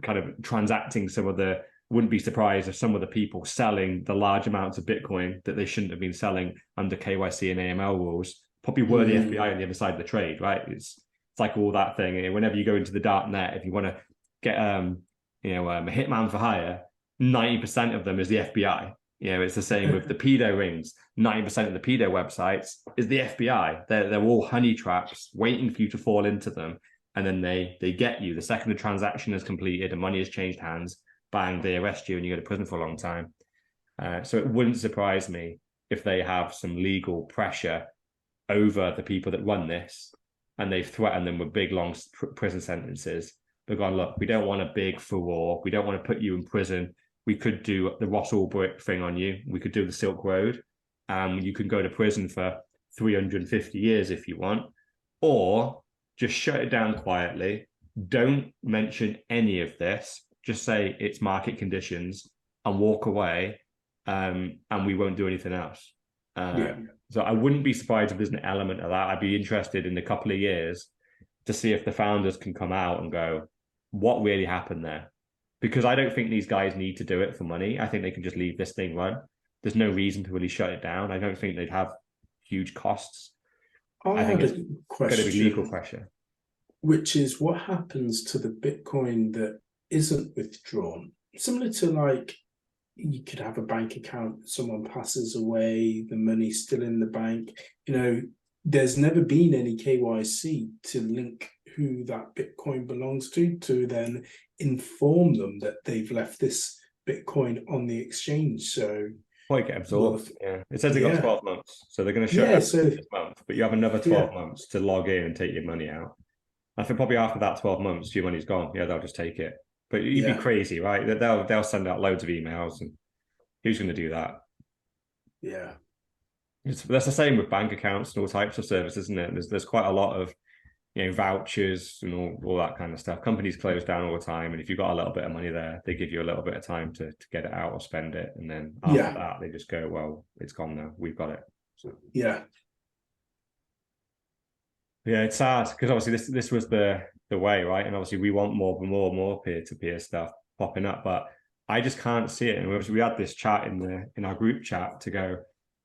kind of transacting some of the. Wouldn't be surprised if some of the people selling the large amounts of Bitcoin that they shouldn't have been selling under KYC and AML rules probably were the FBI on the other side of the trade, right? It's like all that thing. And whenever you go into the dark net, if you want to get a hitman for hire, 90% of them is the FBI. It's the same with the pedo rings. 90% of the pedo websites is the FBI. They're all honey traps waiting for you to fall into them, and then they get you. The second the transaction is completed and money has changed hands, bang, they arrest you and you go to prison for a long time. So it wouldn't surprise me if they have some legal pressure over the people that run this, and they've threatened them with big, long prison sentences. They've gone, look, we don't want a big furore. We don't want to put you in prison. We could do the Ross Ulbricht thing on you. We could do the Silk Road. You can go to prison for 350 years if you want. Or just shut it down quietly. Don't mention any of this. Just say it's market conditions and walk away, and we won't do anything else. So I wouldn't be surprised if there's an element of that. I'd be interested in a couple of years to see if the founders can come out and go, what really happened there? Because I don't think these guys need to do it for money. I think they can just leave this thing run. There's no reason to really shut it down. I don't think they'd have huge costs. I think it's going to be legal pressure. Which is, what happens to the Bitcoin that isn't withdrawn? Similar to, like, you could have a bank account, someone passes away, the money's still in the bank. You know, there's never been any KYC to link who that Bitcoin belongs to then inform them that they've left this Bitcoin on the exchange. So quite get absorbed. Yeah, it says they got 12 months, so they're going to shut it this month, but you have another 12 months to log in and take your money out. I think probably after that 12 months, your money's gone. Yeah, they'll just take it. But you'd be crazy, right? They'll send out loads of emails, and who's going to do that? Yeah, that's the same with bank accounts and all types of services, isn't it? There's quite a lot of, you know, vouchers and all that kind of stuff. Companies close down all the time, and if you've got a little bit of money there, they give you a little bit of time to get it out or spend it, and then after that, they just go, well, it's gone now. We've got it. So yeah, it's sad because obviously this was the way, right? And obviously we want more peer-to-peer stuff popping up, but I just can't see it. And obviously we had this chat in our group chat to go,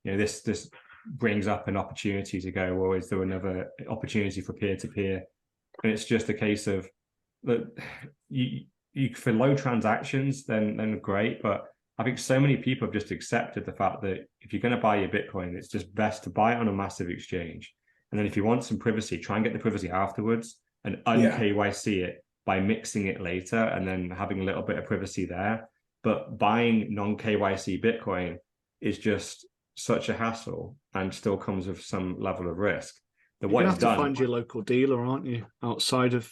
you know, this brings up an opportunity to go, well, is there another opportunity for peer-to-peer? And it's just a case of that you for low transactions, then great. But I think so many people have just accepted the fact that if you're going to buy your Bitcoin, it's just best to buy it on a massive exchange. And then if you want some privacy, try and get the privacy afterwards and un-KYC it by mixing it later and then having a little bit of privacy there. But buying non-KYC Bitcoin is just such a hassle and still comes with some level of risk. You're going to have to find your local dealer, aren't you, outside of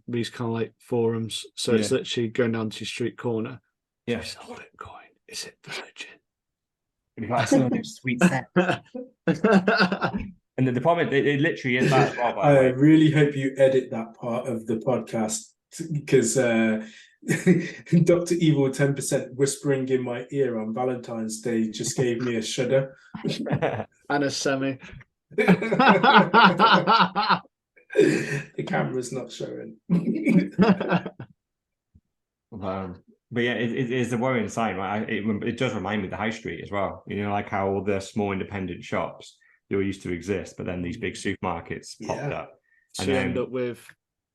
these kind of like forums. So it's literally going down to your street corner. Yeah. Is it Bitcoin? Is it Virgin? You've got some of those sweet set. And the problem, it literally is that as well. I really hope you edit that part of the podcast, because Dr. Evil 10% whispering in my ear on Valentine's Day just gave me a shudder. And a semi. The camera's not showing. But yeah, it is a worrying sign, right? It does remind me of the high street as well. You know, like how all the small independent shops they used to exist, but then these big supermarkets popped up. So you end up with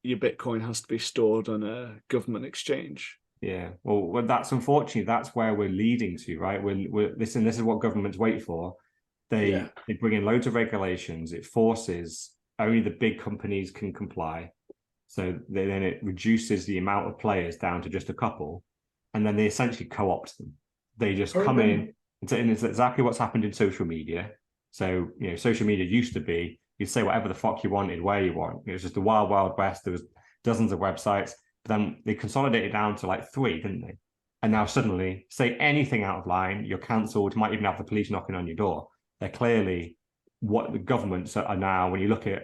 your Bitcoin has to be stored on a government exchange. Yeah, well, that's unfortunately that's where we're leading to, right? This is what governments wait for. They bring in loads of regulations. It forces only the big companies can comply. So then it reduces the amount of players down to just a couple, and then they essentially co-opt them. They just come in, and it's exactly what's happened in social media. So, you know, social media used to be, you'd say whatever the fuck you wanted, where you want. It was just the wild, wild west. There was dozens of websites, but then they consolidated down to like 3, didn't they? And now suddenly, say anything out of line, you're cancelled. You might even have the police knocking on your door. They're clearly what the governments are now. When you look at,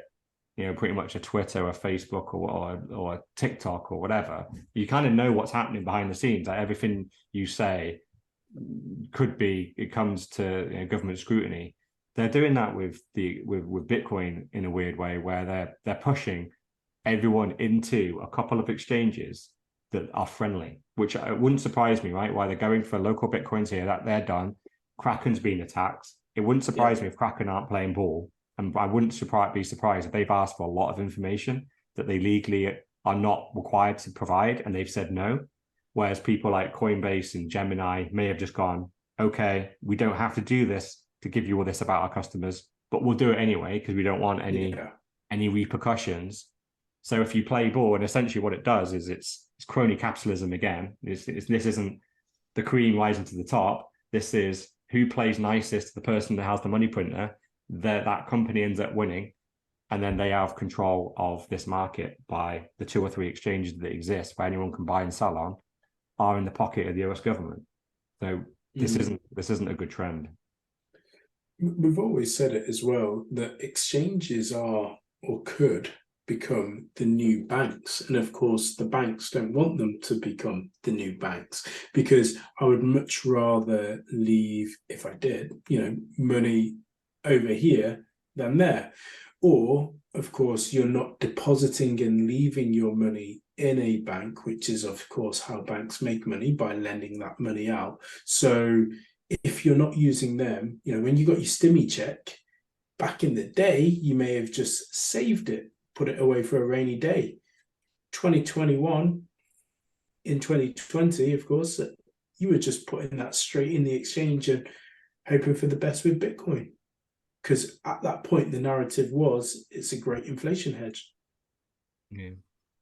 you know, pretty much a Twitter or Facebook or a TikTok or whatever, you kind of know what's happening behind the scenes. Like everything you say could be, it comes to, you know, government scrutiny. They're doing that with Bitcoin in a weird way, where they're pushing everyone into a couple of exchanges that are friendly, which wouldn't surprise me, right? Why they're going for local Bitcoins here, that they're done. Kraken's been attacked. It wouldn't surprise me if Kraken aren't playing ball. And I wouldn't be surprised if they've asked for a lot of information that they legally are not required to provide, and they've said no. Whereas people like Coinbase and Gemini may have just gone, okay, we don't have to do this to give you all this about our customers, but we'll do it anyway because we don't want any repercussions. So if you play ball, and essentially what it does is it's crony capitalism again. This isn't the cream rising to the top. This is who plays nicest to the person that has the money printer. That company ends up winning, and then they have control of this market by the 2 or 3 exchanges that exist where anyone can buy and sell on are in the pocket of the US government. So this isn't a good trend. We've always said it as well, that exchanges are or could become the new banks. And of course, the banks don't want them to become the new banks, because I would much rather leave, if I did, you know, money over here than there. Or of course, you're not depositing and leaving your money in a bank, which is, of course, how banks make money, by lending that money out. So if you're not using them, when you got your stimmy check, back in the day, you may have just saved it, put it away for a rainy day. 2021, in 2020, of course, you were just putting that straight in the exchange and hoping for the best with Bitcoin. Because at that point, the narrative was it's a great inflation hedge. Yeah.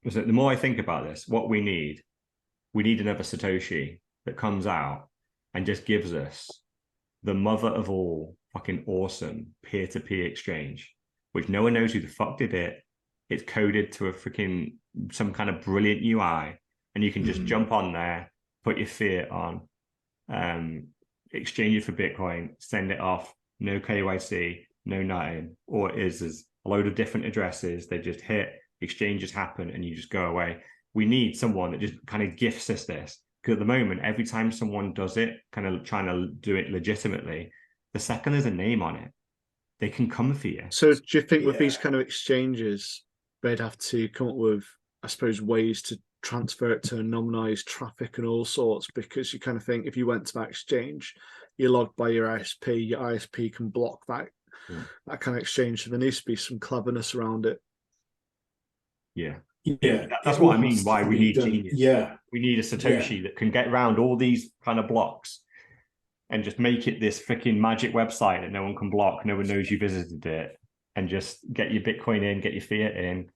So the more I think about this, what we need another Satoshi that comes out and just gives us the mother of all fucking awesome peer-to-peer exchange, which no one knows who the fuck did it. It's coded to a freaking some kind of brilliant UI, and you can just jump on there, put your fiat on, exchange it for Bitcoin, send it off, no KYC, no nothing. Or it is a load of different addresses. They just hit, exchanges happen, and you just go away. We need someone that just kind of gifts us this. Because at the moment, every time someone does it, kind of trying to do it legitimately, the second there's a name on it, they can come for you. So do you think with these kind of exchanges, they'd have to come up with, I suppose, ways to transfer it to anonymize traffic and all sorts? Because you kind of think if you went to that exchange, you're logged by your ISP can block that kind of exchange. So there needs to be some cleverness around it. Yeah. Yeah, that's what I mean. Why we need genius. Yeah, we need a Satoshi that can get around all these kind of blocks and just make it this freaking magic website that no one can block. No one knows you visited it, and just get your Bitcoin in, get your fiat in,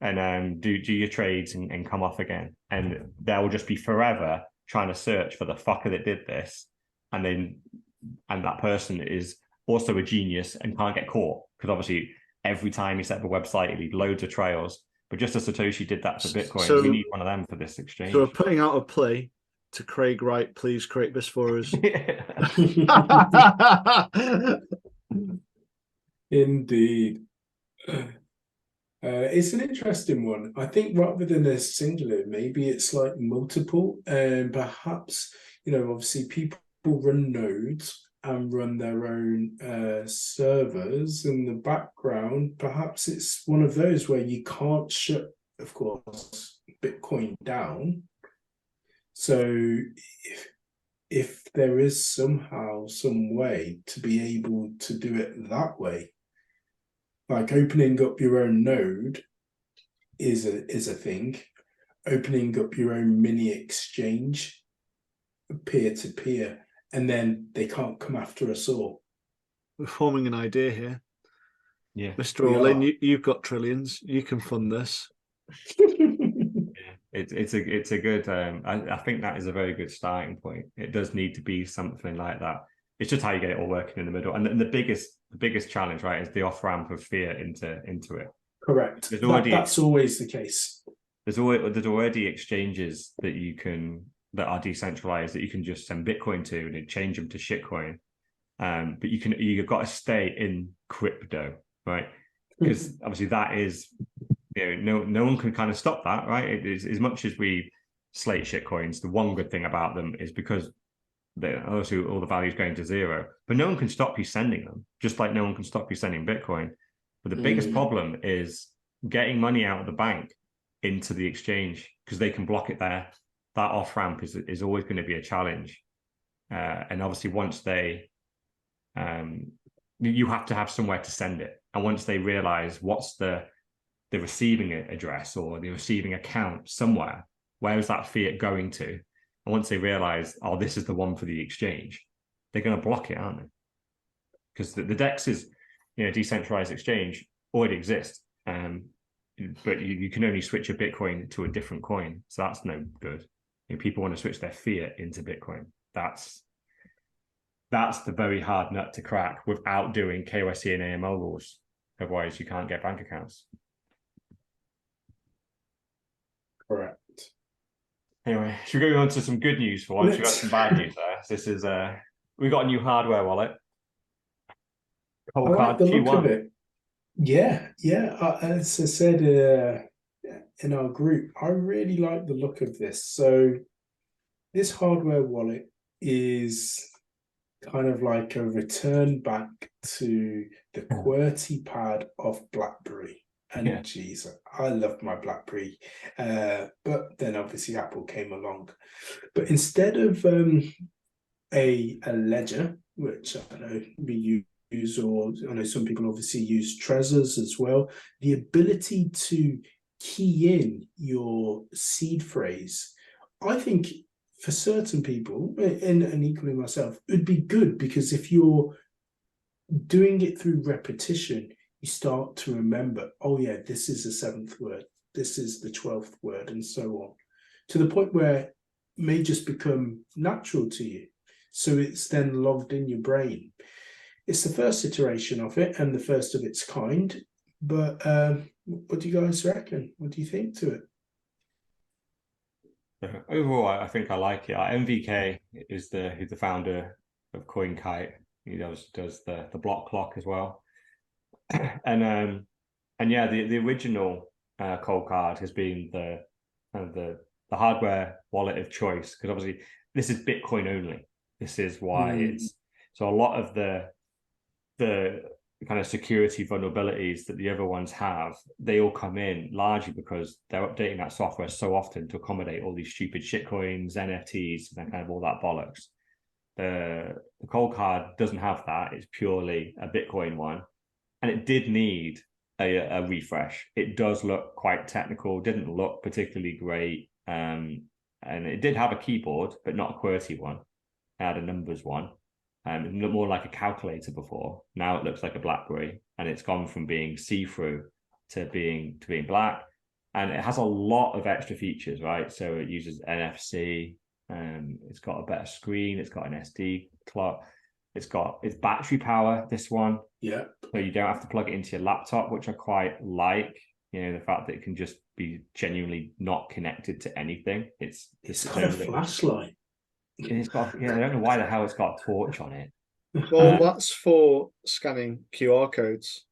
and do your trades and come off again. And they'll just be forever trying to search for the fucker that did this, and that person is also a genius and can't get caught, because obviously every time you set up a website, you leave loads of trails. But just as Satoshi did that for Bitcoin, so we need one of them for this exchange. So we're putting out a plea to Craig Wright. Please create this for us. Indeed. It's an interesting one. I think rather than a singular, maybe it's like multiple. And perhaps, obviously people run nodes and run their own servers in the background. Perhaps it's one of those where you can't shut, of course, Bitcoin down. So if there is somehow some way to be able to do it that way, like opening up your own node is a thing. Opening up your own mini exchange, peer-to-peer, and then they can't come after us all. We're forming an idea here. Yeah. Mr. Orlin, you've got trillions. You can fund this. It's a good I think that is a very good starting point. It does need to be something like that. It's just how you get it all working in the middle. And the biggest challenge, right, is the off-ramp of fiat into it. Correct. That's always the case. There's already exchanges that are decentralized that you can just send Bitcoin to and change them to shitcoin. But you've got to stay in crypto, right? Because obviously that is, no one can kind of stop that, right? It is, as much as we slate shitcoins, the one good thing about them is because obviously all the value is going to zero, but no one can stop you sending them, just like no one can stop you sending Bitcoin. But the biggest problem is getting money out of the bank into the exchange, because they can block it there. That off ramp is always going to be a challenge. And obviously once you have to have somewhere to send it. And once they realize what's the receiving address or the receiving account somewhere, where is that fiat going to? And once they realize, oh, this is the one for the exchange, they're going to block it, aren't they? Because the DEX is, decentralized exchange already exists. But you can only switch a Bitcoin to a different coin. So that's no good. People want to switch their fiat into Bitcoin. That's the very hard nut to crack without doing KYC and AML rules. Otherwise, you can't get bank accounts. Correct. Anyway, should we go on to some good news for once? We've got some bad news there. This is we got a new hardware wallet. Cold card the Q1. Look of it. Yeah. As I said in our group, I really like the look of this. So this hardware wallet is kind of like a return back to the QWERTY pad of BlackBerry. And geez, I loved my BlackBerry. But then obviously Apple came along. But instead of a ledger, which I know we use, or I know some people obviously use Trezors as well, the ability to key in your seed phrase, I think for certain people, and equally myself, it would be good, because if you're doing it through repetition, you start to remember, oh yeah, this is the 7th word, this is the 12th word, and so on, to the point where it may just become natural to you. So it's then logged in your brain. It's the first iteration of it and the first of its kind. But what do you guys reckon? What do you think to it? Overall, I think I like it. MVK is who's the founder of CoinKite. He does the block clock as well. And yeah, the original Cold Card has been the hardware wallet of choice, because obviously this is Bitcoin only. This is why it's so a lot of the kind of security vulnerabilities that the other ones have, they all come in largely because they're updating that software so often to accommodate all these stupid shitcoins, NFTs, and kind of all that bollocks. The Cold Card doesn't have that. It's purely a Bitcoin one. And it did need a refresh. It does look quite technical, didn't look particularly great. And it did have a keyboard, but not a QWERTY one. It had a numbers one. It looked more like a calculator before. Now it looks like a BlackBerry, and it's gone from being see-through to being black. And it has a lot of extra features, right? So it uses NFC. It's got a better screen. It's got an SD clock. It's battery power, this one. Yeah. So you don't have to plug it into your laptop, which I quite like. You know, the fact that it can just be genuinely not connected to anything. It's got a flashlight. It's got, I don't know why the hell it's got a torch on it. Well, that's for scanning QR codes.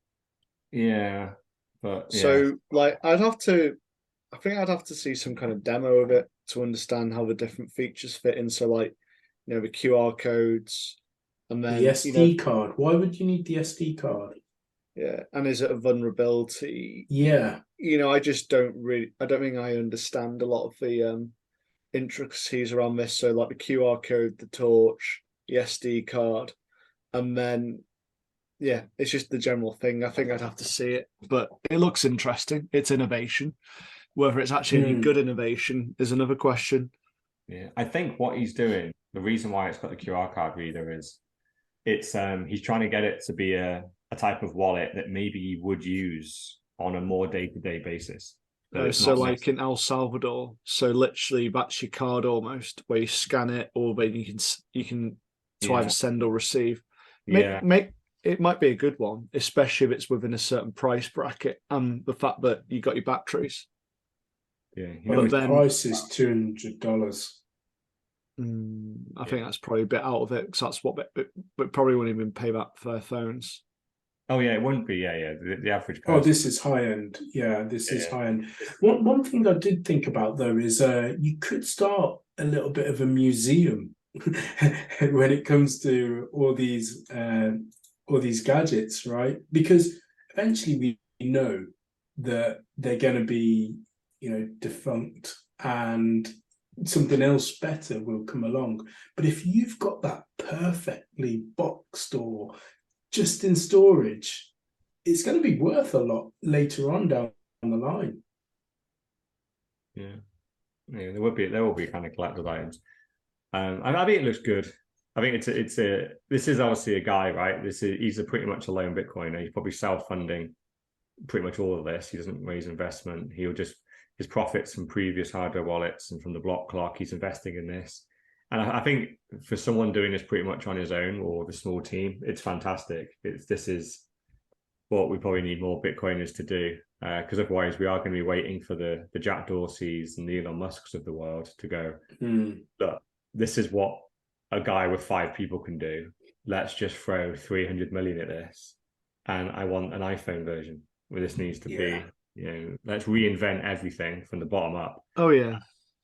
Yeah, but so like I think I'd have to see some kind of demo of it to understand how the different features fit in. So like, the QR codes, and then the SD card. Why would you need the SD card? Yeah, and is it a vulnerability? Yeah. I just don't think I understand a lot of the intricacies around this. So like the QR code, the torch, the SD card, and then it's just the general thing. I think I'd have to see it, but it looks interesting. It's innovation. Whether it's actually any good innovation is another question. Yeah, I think what he's doing, the reason why it's got the QR card reader is he's trying to get it to be a type of wallet that maybe you would use on a more day-to-day basis. So like in El Salvador, so literally that's your card almost, where you scan it, or then you can either send or receive. It might be a good one, especially if it's within a certain price bracket, and the fact that you got your batteries. Yeah, but the price is $200. I think that's probably a bit out of it, because that's what, but probably wouldn't even pay that for their phones. Oh yeah, it wouldn't be. Yeah. The average person. Oh, this is high end. Yeah, this is high end. One thing I did think about though is you could start a little bit of a museum when it comes to all these gadgets, right? Because eventually we know that they're going to be, defunct, and something else better will come along. But if you've got that perfectly boxed or just in storage, it's going to be worth a lot later on down the line. Yeah, there will be kind of collector's items. I think it looks good. I think this is obviously a guy, right? He's pretty much a lone Bitcoiner. He's probably self-funding pretty much all of this. He doesn't raise investment. He'll just his profits from previous hardware wallets and from the block clock, he's investing in this. And I think for someone doing this pretty much on his own or with a small team, it's fantastic. This is what we probably need more Bitcoiners to do, because otherwise we are going to be waiting for the Jack Dorseys and the Elon Musks of the world to go, look, this is what a guy with 5 people can do. Let's just throw 300 million at this. And I want an iPhone version where this needs to be, let's reinvent everything from the bottom up. Oh yeah.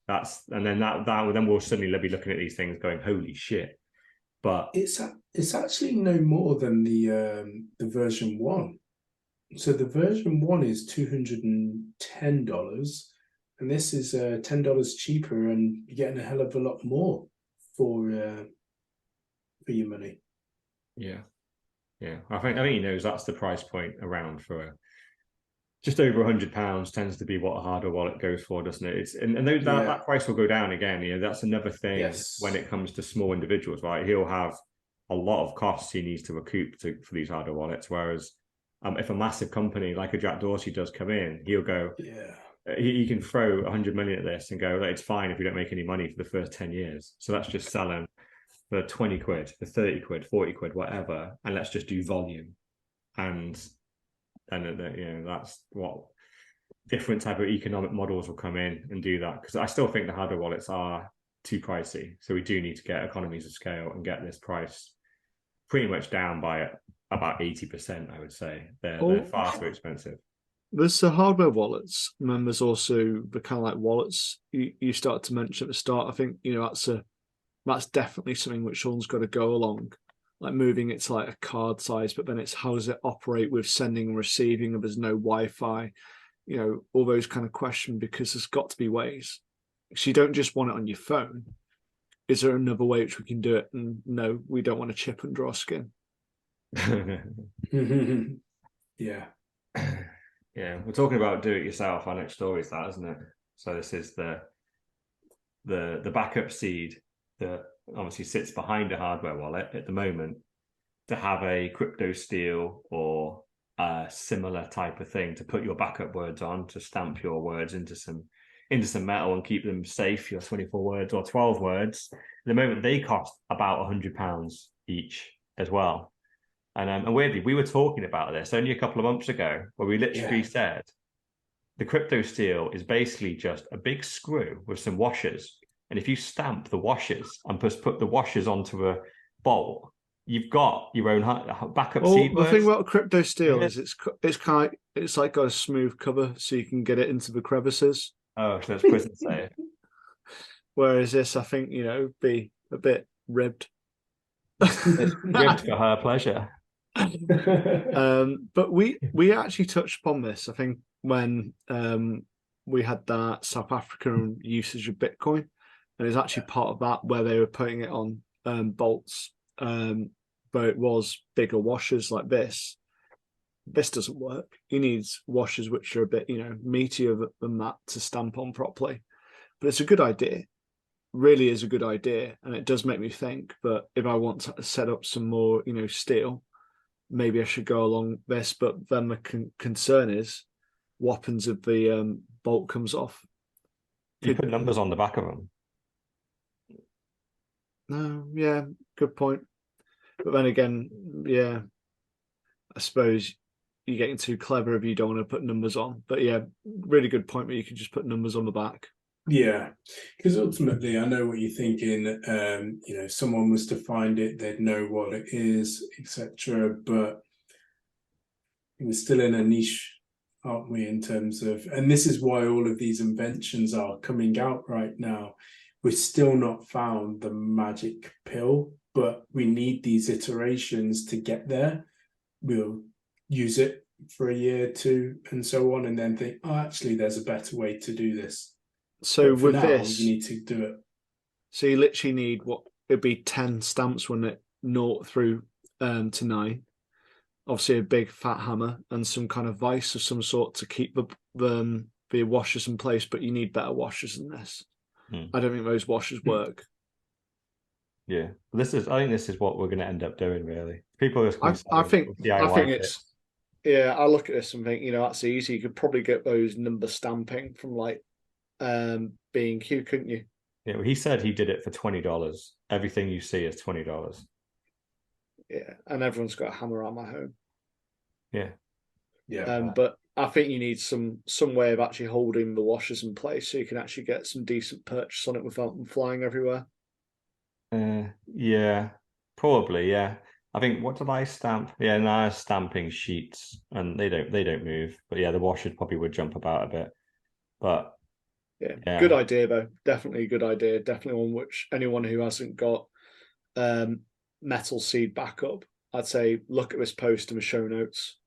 Then we'll suddenly be looking at these things going, holy shit. But it's actually no more than the version 1. So the version 1 is $210, and this is $10 cheaper, and you're getting a hell of a lot more for your money. Yeah. I think he knows that's the price point around for just over £100 tends to be what a hardware wallet goes for, doesn't it? That price will go down again. That's another thing when it comes to small individuals, right? He'll have a lot of costs he needs to recoup for these hardware wallets. Whereas if a massive company like a Jack Dorsey does come in, he'll go, he can throw 100 million at this and go, it's fine if we don't make any money for the first 10 years. So let's just sell them for 20 quid, for 30 quid, 40 quid, whatever. And let's just do volume. And that's what different type of economic models will come in and do that, because I still think the hardware wallets are too pricey, so we do need to get economies of scale and get this price pretty much down by about 80%. I would say they're far too expensive. There's the hardware wallets, and then there's also the kind of like wallets you started to mention at the start. I think that's definitely something which someone's got to go along, like moving it to like a card size, but then it's how does it operate with sending and receiving, and there's no Wi-Fi, all those kind of questions, because there's got to be ways. So you don't just want it on your phone. Is there another way which we can do it? And no, we don't want a chip under our skin. Yeah. Yeah, we're talking about do it yourself. Our next story is that, isn't it? So this is the backup seed that obviously sits behind a hardware wallet at the moment to have a crypto steel or a similar type of thing to put your backup words on, to stamp your words into some metal and keep them safe, your 24 words or 12 words. At the moment, they cost about £100 each as well. And weirdly, we were talking about this only a couple of months ago, where we literally said the crypto steel is basically just a big screw with some washers. And if you stamp the washers and just put the washers onto a bolt, you've got your own backup seed words. The thing about crypto steel is it's like got a smooth cover, so you can get it into the crevices. Oh, so it's prison safe. Whereas this, I think, be a bit ribbed. It's ribbed for her pleasure. But we actually touched upon this, I think, when we had that South African usage of Bitcoin, and it's actually part of that where they were putting it on bolts, but it was bigger washers like this. This doesn't work. You need washers which are a bit, meatier than that to stamp on properly. But it's a good idea. Really is a good idea, and it does make me think. But if I want to set up some more, steel, maybe I should go along this. But then the concern is, what happens if the bolt comes off? You put numbers on the back of them. No, yeah, good point. But then again, yeah, I suppose you're getting too clever if you don't want to put numbers on. But yeah, really good point where you can just put numbers on the back. Yeah, because ultimately, I know what you're thinking. If someone was to find it, they'd know what it is, etc. But we're still in a niche, aren't we, in terms of, and this is why all of these inventions are coming out right now. We've still not found the magic pill, but we need these iterations to get there. We'll use it for a year, two, and so on, and then think, actually, there's a better way to do this. So with now, this, you need to do it. So you literally need it'd be 10 stamps, wouldn't it? 0 through to 9. Obviously, a big fat hammer and some kind of vice of some sort to keep the washers in place. But you need better washers than this. I don't think those washers work. Yeah, I think this is what we're going to end up doing. Really, people are just. I think it's. Yeah, I look at this and think, that's easy. You could probably get those number stamping from like B&Q, couldn't you? Yeah, well, he said he did it for $20. Everything you see is $20. Yeah, and everyone's got a hammer at my home. Yeah. But I think you need some way of actually holding the washers in place so you can actually get some decent purchase on it without them flying everywhere. Yeah, probably. Yeah, I think what did I stamp? Yeah, now stamping sheets, and they don't move. But yeah, the washers probably would jump about a bit. But yeah, good idea though. Definitely a good idea. Definitely one which anyone who hasn't got metal seed backup, I'd say look at this post in the show notes.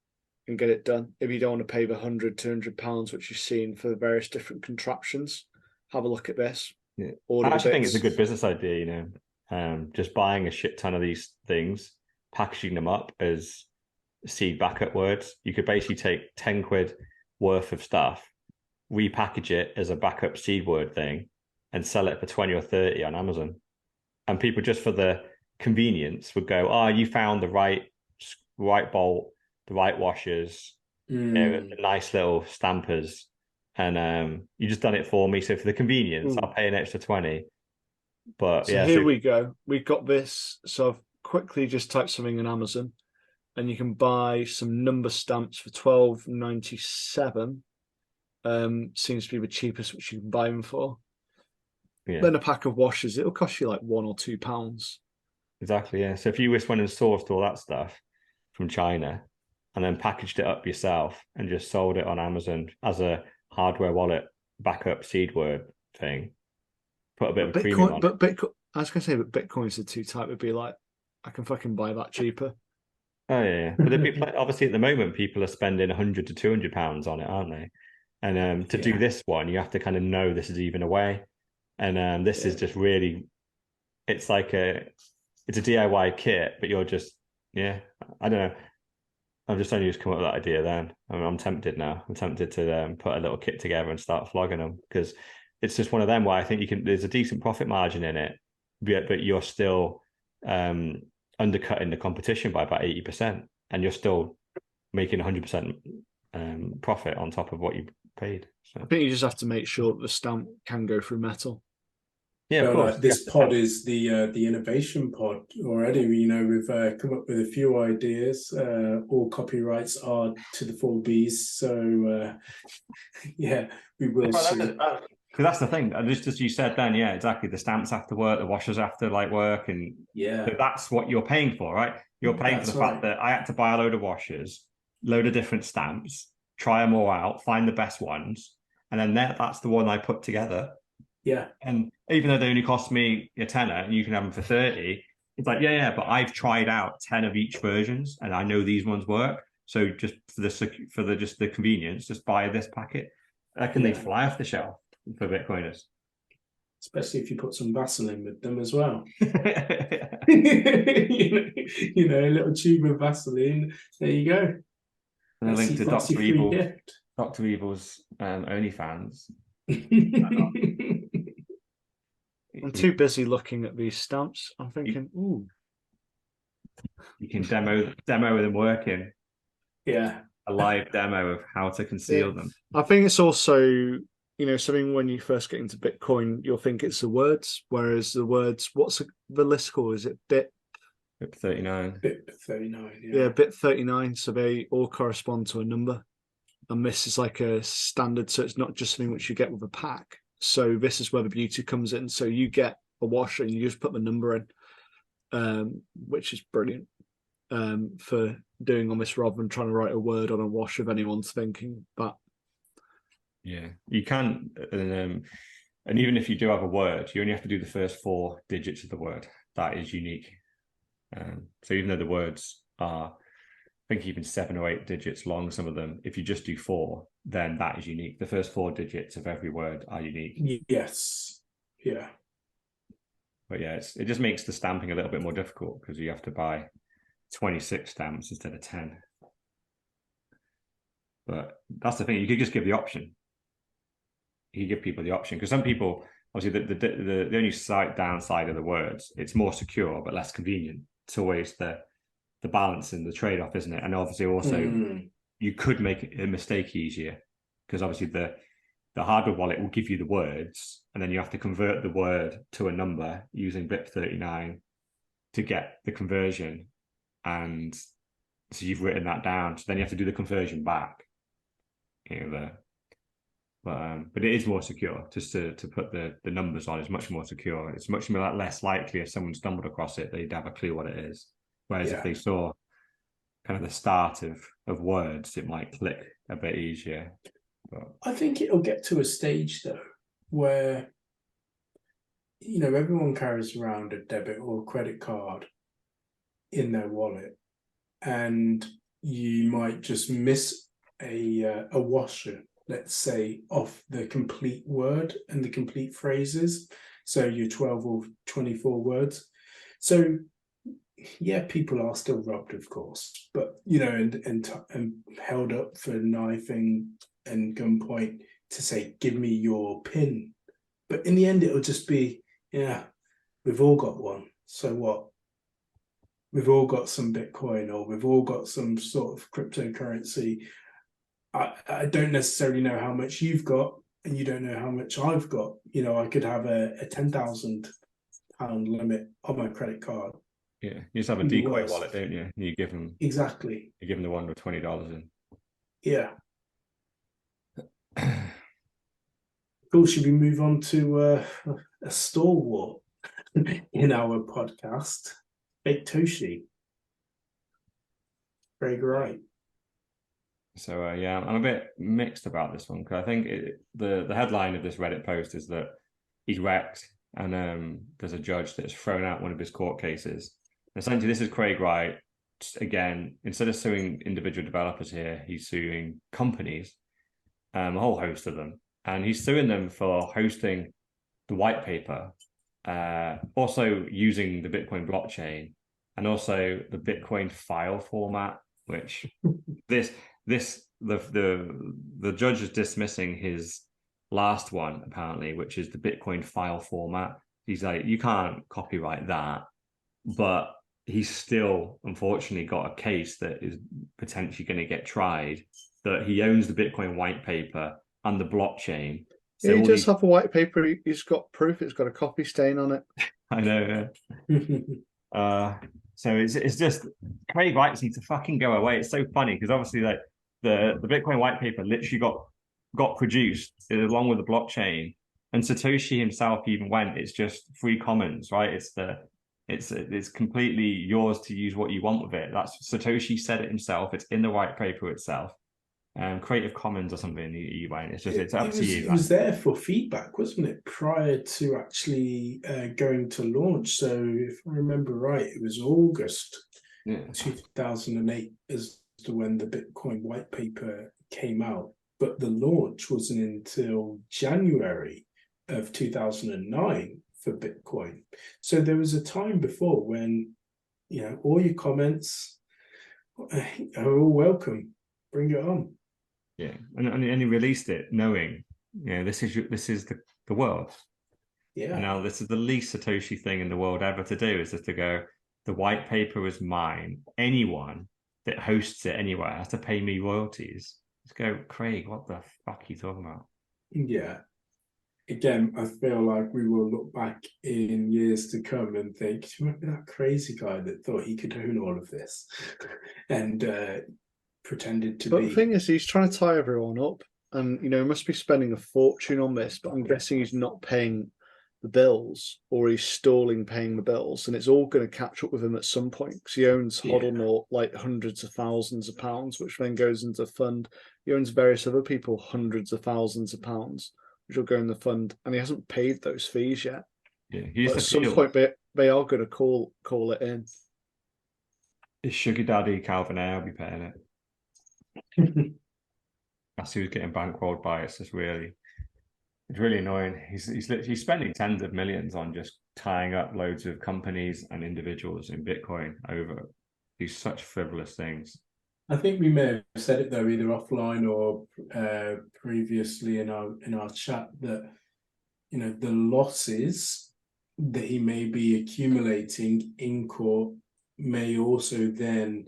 and get it done. If you don't want to pay the £100-200 which you've seen for various different contraptions, have a look at this. Yeah. Order I the actually think it's bits. a good business idea, you know, just buying a shit ton of these things, packaging them up as seed backup words. You could basically take 10 quid worth of stuff, repackage it as a backup seed word thing, and sell it for 20 or 30 on Amazon. And people, just for the convenience, would go, oh, you found the right bolt, the right washers, the nice little stampers, and you just done it for me. So for the convenience, I'll pay an extra 20. But so yeah, here we go. We've got this. So I've quickly just typed something in Amazon, and you can buy some number stamps for £12.97. Seems to be the cheapest which you can buy them for. yeah, Then a pack of washers, it'll cost you like £1 or £2. exactly. Yeah. So if you just went and sourced all that stuff from China and then packaged it up yourself and just sold it on Amazon as a hardware wallet backup seed word thing, put a bit of a premium on it. Bitcoin, I was gonna say, but Bitcoins are too tight. Would be like, I can fucking buy that cheaper. Oh yeah, but obviously at the moment people are spending £100 to £200 on it, aren't they? And to do this one, you have to kind of know this is even a way. And this is just really, it's like it's a DIY kit, but you're just, I don't know. I've just only just come up with that idea then. I'm tempted now. I'm tempted to put a little kit together and start flogging them, because it's just one of them where I think there's a decent profit margin in it, but you're still undercutting the competition by about 80%, and you're still making 100% profit on top of what you paid. So I think you just have to make sure that the stamp can go through metal. yeah, of course. This pod is the innovation pod already. You know, we've come up with a few ideas. All copyrights are to the 4Bs. So yeah, we will see. Because that's the thing. Just as you said then, yeah, exactly. The stamps have to work, the washers have to work, and so that's what you're paying for, right? You're paying for the fact that I had to buy a load of washers, load of different stamps, try them all out, find the best ones, and then that's the one I put together. Yeah. And even though they only cost me a tenner and you can have them for 30, it's like, yeah, but I've tried out 10 of each versions and I know these ones work. So just for the convenience, just buy this packet. Can they fly off the shelf for Bitcoiners? Especially if you put some Vaseline with them as well. you know, a little tube of Vaseline. There you go. And a link to Dr. Evil's OnlyFans. I'm too busy looking at these stamps. I'm thinking, ooh. You can demo them working. Yeah. A live demo of how to conceal them. I think it's also, something when you first get into Bitcoin, you'll think it's the words, whereas the words, what's the list called? Is it bit 39? Bit 39, yeah, bit 39. So they all correspond to a number. And this is like a standard, so it's not just something which you get with a pack. So this is where the beauty comes in. So you get a washer and you just put the number in, which is brilliant for doing on this rather than trying to write a word on a wash if anyone's thinking that. Yeah, you can. And even if you do have a word, you only have to do the first 4 digits of the word. That is unique. So even though the words are, I think, even 7 or 8 digits long, some of them, if you just do 4, then that is unique. The first 4 digits of every word are unique. Yes. Yeah. But yeah, it just makes the stamping a little bit more difficult because you have to buy 26 stamps instead of 10. But that's the thing. You could just give the option. You give people the option, because some people, obviously, the only downside of the words, it's more secure but less convenient. It's always the balance and the trade-off, isn't it? And obviously also you could make a mistake easier, because obviously the hardware wallet will give you the words and then you have to convert the word to a number using BIP39 to get the conversion. And so you've written that down, so then you have to do the conversion back. But it is more secure. Just to put the numbers on is much more secure. It's much more less likely if someone stumbled across it, they'd have a clue what it is. Whereas if they saw kind of the start of words, it might click a bit easier. But I think it'll get to a stage though where everyone carries around a debit or credit card in their wallet, and you might just miss a washer, let's say, off the complete word and the complete phrases. So your 12 or 24 words. So yeah, people are still robbed, of course, but and held up for knifing and gunpoint to say, "Give me your PIN." But in the end, it'll just be, yeah, we've all got one. So what? We've all got some Bitcoin, or we've all got some sort of cryptocurrency. I don't necessarily know how much you've got, and you don't know how much I've got. I could have a £10,000 limit on my credit card. Yeah, you just have a decoy wallet, don't you? You give them exactly. You give them the one with $20 in. Yeah. Cool. Should we move on to a stalwart in our podcast, Big Toshi? Very great. So yeah, I'm a bit mixed about this one, because I think the headline of this Reddit post is that he's wrecked, and there's a judge that's thrown out one of his court cases. And essentially, this is Craig Wright again. Instead of suing individual developers here, he's suing companies, a whole host of them, and he's suing them for hosting the white paper, also using the Bitcoin blockchain, and also the Bitcoin file format, which the judge is dismissing his last one, apparently, which is the Bitcoin file format. He's like, you can't copyright that, but he's still unfortunately got a case that is potentially going to get tried, that he owns the Bitcoin white paper and the blockchain. So yeah, he does have a white paper. He's got proof it's got a coffee stain on it. I know. So it's just, Craig Wright needs to fucking go away. It's so funny because obviously like the Bitcoin white paper literally got produced along with the blockchain, and Satoshi himself even went, it's just free commons, right? It's completely yours to use what you want with it. That's Satoshi said it himself. It's in the white paper itself. Creative Commons or something. You went. It's up to you. It was there for feedback, wasn't it? Prior to actually going to launch. So if I remember right, it was August 2008 as to when the Bitcoin white paper came out, but the launch wasn't until January of 2009 for Bitcoin. So there was a time before when, all your comments are all welcome. Bring it on. Yeah, and he released it knowing, this is the world. Yeah. And now this is the least Satoshi thing in the world ever to do, is just to go, the white paper is mine. Anyone that hosts it anywhere has to pay me royalties. Let's go, Craig, what the fuck are you talking about? Yeah. Again, I feel like we will look back in years to come and think, do you remember that crazy guy that thought he could own all of this and pretended to be? But the thing is, he's trying to tie everyone up, and he must be spending a fortune on this, but I'm guessing he's not paying the bills, or he's stalling paying the bills, and it's all going to catch up with him at some point, because he owns HODL like hundreds of thousands of pounds, which then goes into fund. He owns various other people hundreds of thousands of pounds, which will go in the fund, and he hasn't paid those fees yet. Yeah, but at some point they are going to call it in. His sugar daddy Calvin Air will be paying it. That's who's getting bankrolled by it. It's really annoying. He's spending tens of millions on just tying up loads of companies and individuals in Bitcoin over these such frivolous things. I think we may have said it though, either offline or previously in our chat, that the losses that he may be accumulating in court may also then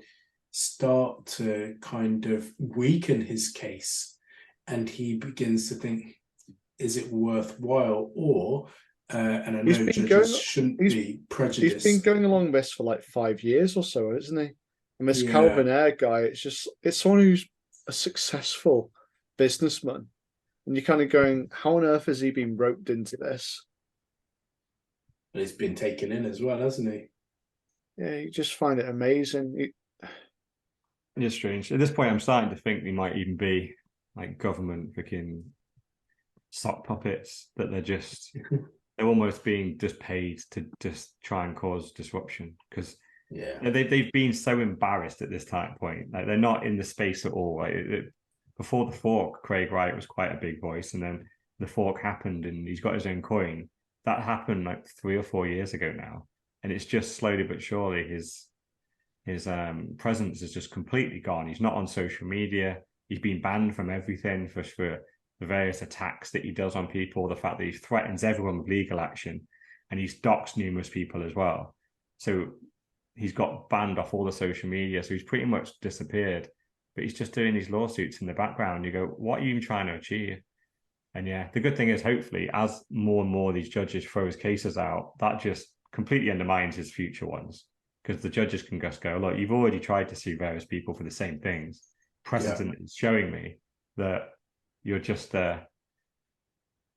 start to kind of weaken his case, and he begins to think, is it worthwhile? Or and I know judges shouldn't be prejudiced. He's been going along this for like 5 years or so, isn't he? And this Calvin Air guy, it's someone who's a successful businessman, and you're kind of going, how on earth has he been roped into this? And he's been taken in as well, hasn't he? Yeah, you just find it amazing. It's strange. At this point, I'm starting to think they might even be like government freaking sock puppets, that they're almost being just paid to just try and cause disruption, because Yeah. They've been so embarrassed at this point. Like, they're not in the space at all. Like, before the fork, Craig Wright was quite a big voice, and then the fork happened, and he's got his own coin. That happened like 3 or 4 years ago now, and it's just slowly but surely his presence is just completely gone. He's not on social media. He's been banned from everything for the various attacks that he does on people, the fact that he threatens everyone with legal action, and he's doxed numerous people as well. So he's got banned off all the social media. So he's pretty much disappeared, but he's just doing these lawsuits in the background. You go, what are you even trying to achieve? And yeah, the good thing is, hopefully, as more and more of these judges throw his cases out, that just completely undermines his future ones, because the judges can just go, look, you've already tried to sue various people for the same things. Precedent is showing me that you're just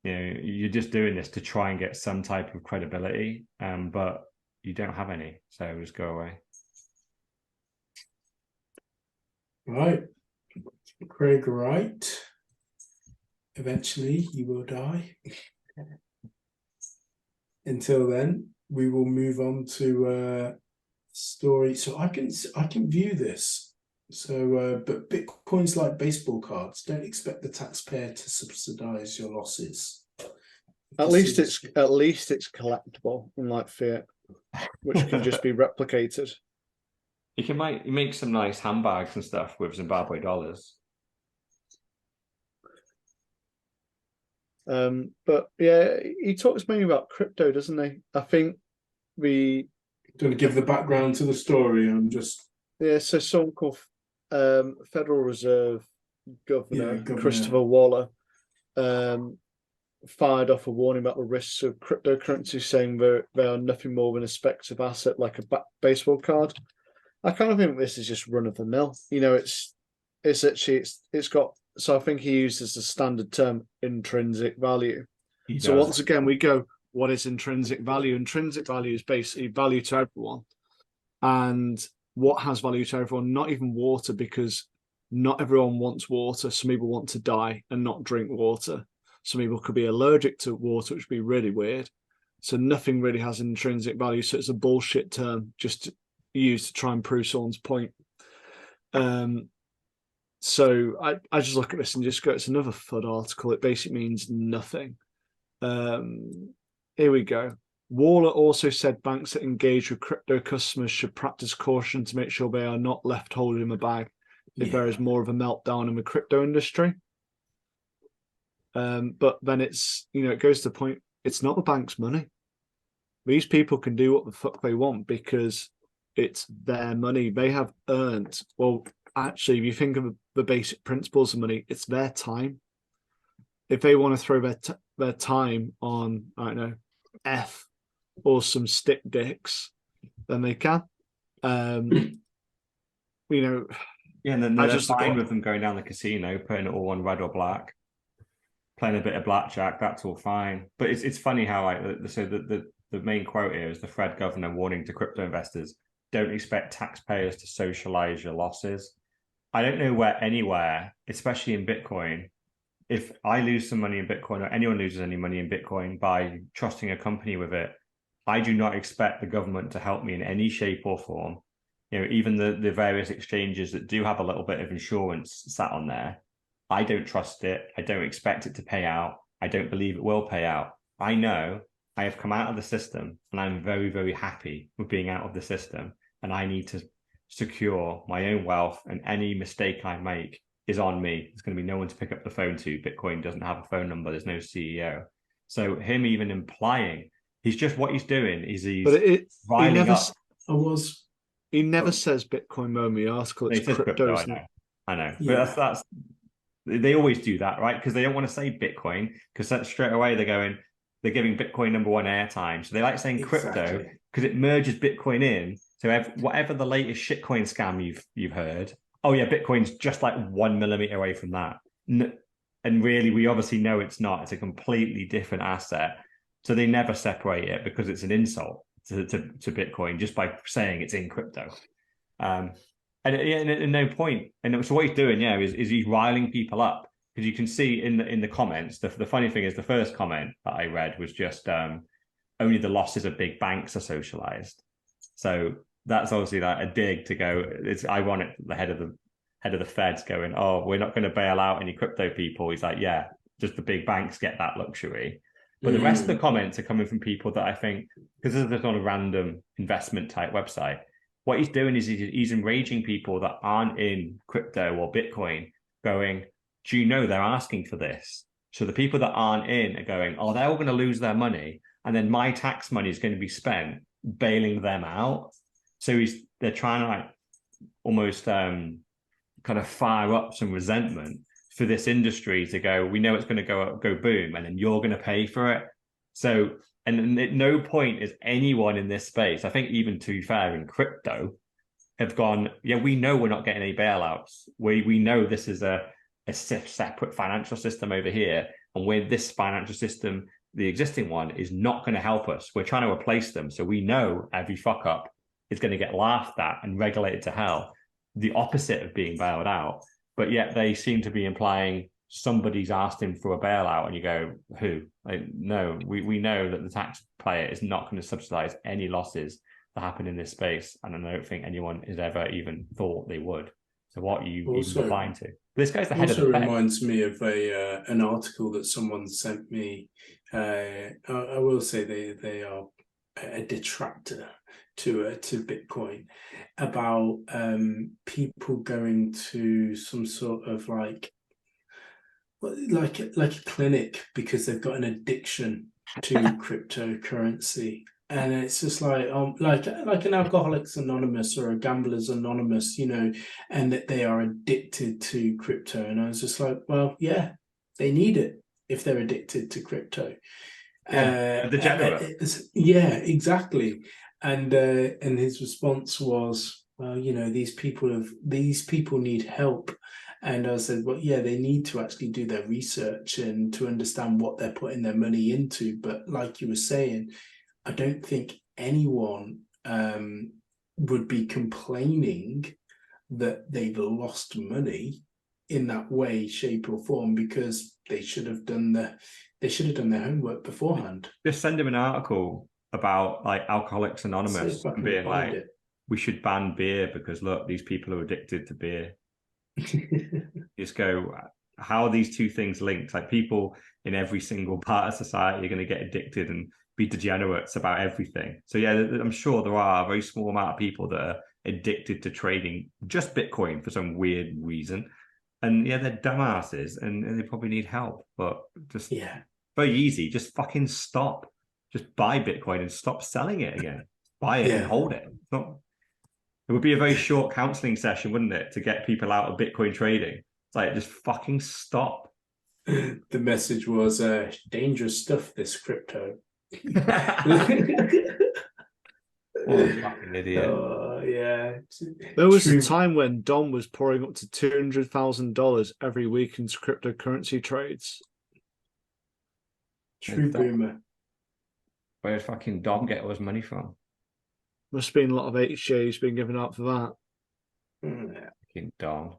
you're just doing this to try and get some type of credibility, but you don't have any, so just go away. Right. Craig Wright. Eventually he will die. Until then, we will move on to story. So I can view this. So but Bitcoin's like baseball cards. Don't expect the taxpayer to subsidize your losses. At least it's collectible, unlike fiat, which can just be replicated. You can make some nice handbags and stuff with Zimbabwe dollars. But yeah, he talks mainly about crypto, doesn't he? I think Do you want to give the background to the story? So someone called Federal Reserve Governor Governor Christopher Waller fired off a warning about the risks of cryptocurrency, saying they are nothing more than a speculative asset like a baseball card. I kind of think this is just run of the mill. It's got. So I think he uses the standard term intrinsic value. So once again, we go, what is intrinsic value? Intrinsic value is basically value to everyone. And what has value to everyone? Not even water, because not everyone wants water. Some people want to die and not drink water. Some people could be allergic to water, which would be really weird. So nothing really has intrinsic value. So it's a bullshit term just used to try and prove someone's point. So I just look at this and just go, it's another FUD article. It basically means nothing. Here we go. Waller also said banks that engage with crypto customers should practice caution to make sure they are not left holding the bag if there is more of a meltdown in the crypto industry. But then it goes to the point, it's not the bank's money. These people can do what the fuck they want because it's their money. They have earned, well, actually, if you think of the basic principles of money, it's their time. If they want to throw their time on, I don't know, F or some stick dicks, then they can. Yeah, and then they're fine with them going down the casino, putting it all on red or black, playing a bit of blackjack. That's all fine. But it's funny how the main quote here is the Fed governor warning to crypto investors: don't expect taxpayers to socialize your losses. I don't know anywhere, especially in Bitcoin, if I lose some money in Bitcoin or anyone loses any money in Bitcoin by trusting a company with it, I do not expect the government to help me in any shape or form. Even the various exchanges that do have a little bit of insurance sat on there, I don't trust it. I don't expect it to pay out. I don't believe it will pay out. I know I have come out of the system and I'm very, very happy with being out of the system, and I need to secure my own wealth, and any mistake I make is on me. There's going to be no one to pick up the phone to. Bitcoin doesn't have a phone number. There's no CEO. So him even implying what he's doing is riling up. He never says Bitcoin though in the article. It's crypto. I know. Yeah. But that's they always do that, right? Because they don't want to say Bitcoin, because straight away they're giving Bitcoin number one airtime. So they like saying crypto because it merges Bitcoin in. So whatever the latest shitcoin scam you've heard, oh yeah, Bitcoin's just like 1 millimeter away from that. And really, we obviously know it's not. It's a completely different asset. So they never separate it because it's an insult to Bitcoin just by saying it's in crypto. And at no point. And so what he's doing, is he's riling people up, because you can see in the comments. The funny thing is, the first comment that I read was just only the losses of big banks are socialized. So that's obviously like a dig to go. It's ironic that the head of the Fed's going, oh, we're not going to bail out any crypto people. He's like, yeah, just the big banks get that luxury. But the rest of the comments are coming from people that I think, because this is not a random investment type website, what he's doing is he's enraging people that aren't in crypto or Bitcoin, going, do you know they're asking for this? So the people that aren't in are going, oh, they're all going to lose their money. And then my tax money is going to be spent bailing them out. So they're trying to like almost kind of fire up some resentment for this industry to go, we know it's going to go boom, and then you're going to pay for it. So, and at no point is anyone in this space, I think even to be fair, in crypto, have gone, yeah, we know we're not getting any bailouts. We know this is a separate financial system over here, and with this financial system, the existing one is not going to help us. We're trying to replace them. So we know every fuck up is going to get laughed at and regulated to hell. The opposite of being bailed out. But yet they seem to be implying somebody's asked him for a bailout, and you go, who? Like, no, we know that the taxpayer is not going to subsidize any losses that happen in this space, and I don't think anyone has ever even thought they would. So what are you even replying to? This guy's the head of the Fed. Also reminds me of an article that someone sent me. I will say they are a detractor to Bitcoin, about people going to some sort of like a clinic because they've got an addiction to cryptocurrency. And it's just like an Alcoholics Anonymous or a Gamblers Anonymous, and that they are addicted to crypto. And I was just like, well, yeah, they need it if they're addicted to crypto. Degenerate. Yeah, exactly. And his response was, well, these people need help. And I said, well, yeah, they need to actually do their research and to understand what they're putting their money into. But like you were saying, I don't think anyone would be complaining that they've lost money in that way, shape, or form, because they should have done their homework beforehand. Just send him an article about like Alcoholics Anonymous and being like, we should ban beer because look, these people are addicted to beer. Just go, how are these two things linked? Like, people in every single part of society are going to get addicted and be degenerates about everything. So yeah, I'm sure there are a very small amount of people that are addicted to trading just Bitcoin for some weird reason. And yeah, they're dumbasses and they probably need help. But just very easy. Just fucking stop. Just buy Bitcoin and stop selling it again. Buy it and hold it. It would be a very short counseling session, wouldn't it, to get people out of Bitcoin trading? It's like, just fucking stop. The message was dangerous stuff, this crypto. What a fucking idiot. Oh, yeah. There was a time when Dom was pouring up to $200,000 every week into cryptocurrency trades. True boomer. Where did fucking Dom get all his money from? Must have been a lot of HJs being given out for that. Fucking Dom.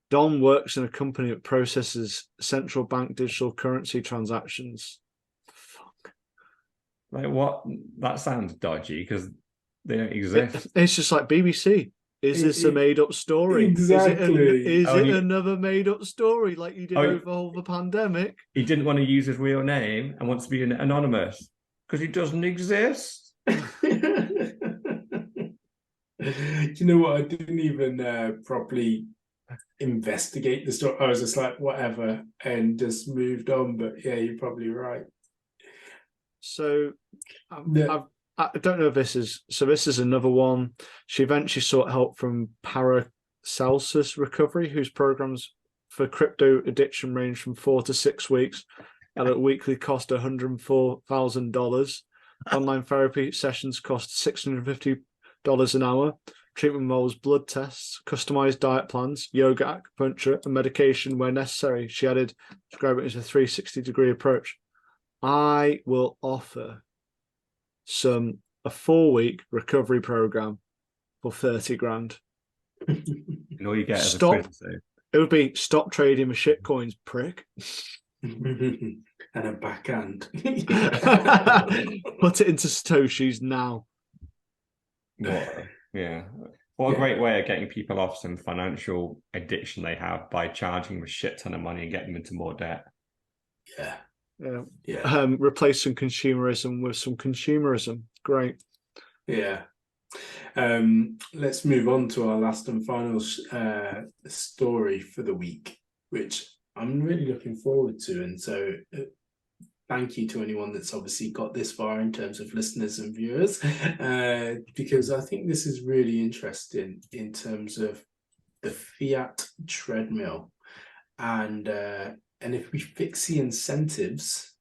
Dom works in a company that processes central bank digital currency transactions. Fuck. Like, what? That sounds dodgy because they don't exist. It's just like BBC. Is this a made-up story? Exactly. Is it another made-up story like you did over all the pandemic? He didn't want to use his real name and wants to be anonymous because he doesn't exist. You know what? I didn't even properly investigate the story. I was just like, whatever, and just moved on. But yeah, you're probably right. So I don't know if this is... So this is another one. She eventually sought help from Paracelsus Recovery, whose programs for crypto addiction range from 4 to 6 weeks at a weekly cost $104,000. Online therapy sessions cost $650 an hour. Treatment involves blood tests, customized diet plans, yoga, acupuncture, and medication where necessary. She added, describe it as a 360-degree approach. I will offer a 4-week recovery program for 30 grand. And all you get is Stop. It would be stop trading with shitcoins, prick. And a backhand. Put it into Satoshis now. Yeah. What a great way of getting people off some financial addiction they have by charging them a shit ton of money and getting them into more debt. Yeah. Replacing consumerism with some consumerism. Great. Yeah. Let's move on to our last and final story for the week, which I'm really looking forward to. And so thank you to anyone that's obviously got this far in terms of listeners and viewers, because I think this is really interesting in terms of the fiat treadmill. And if we fix the incentives,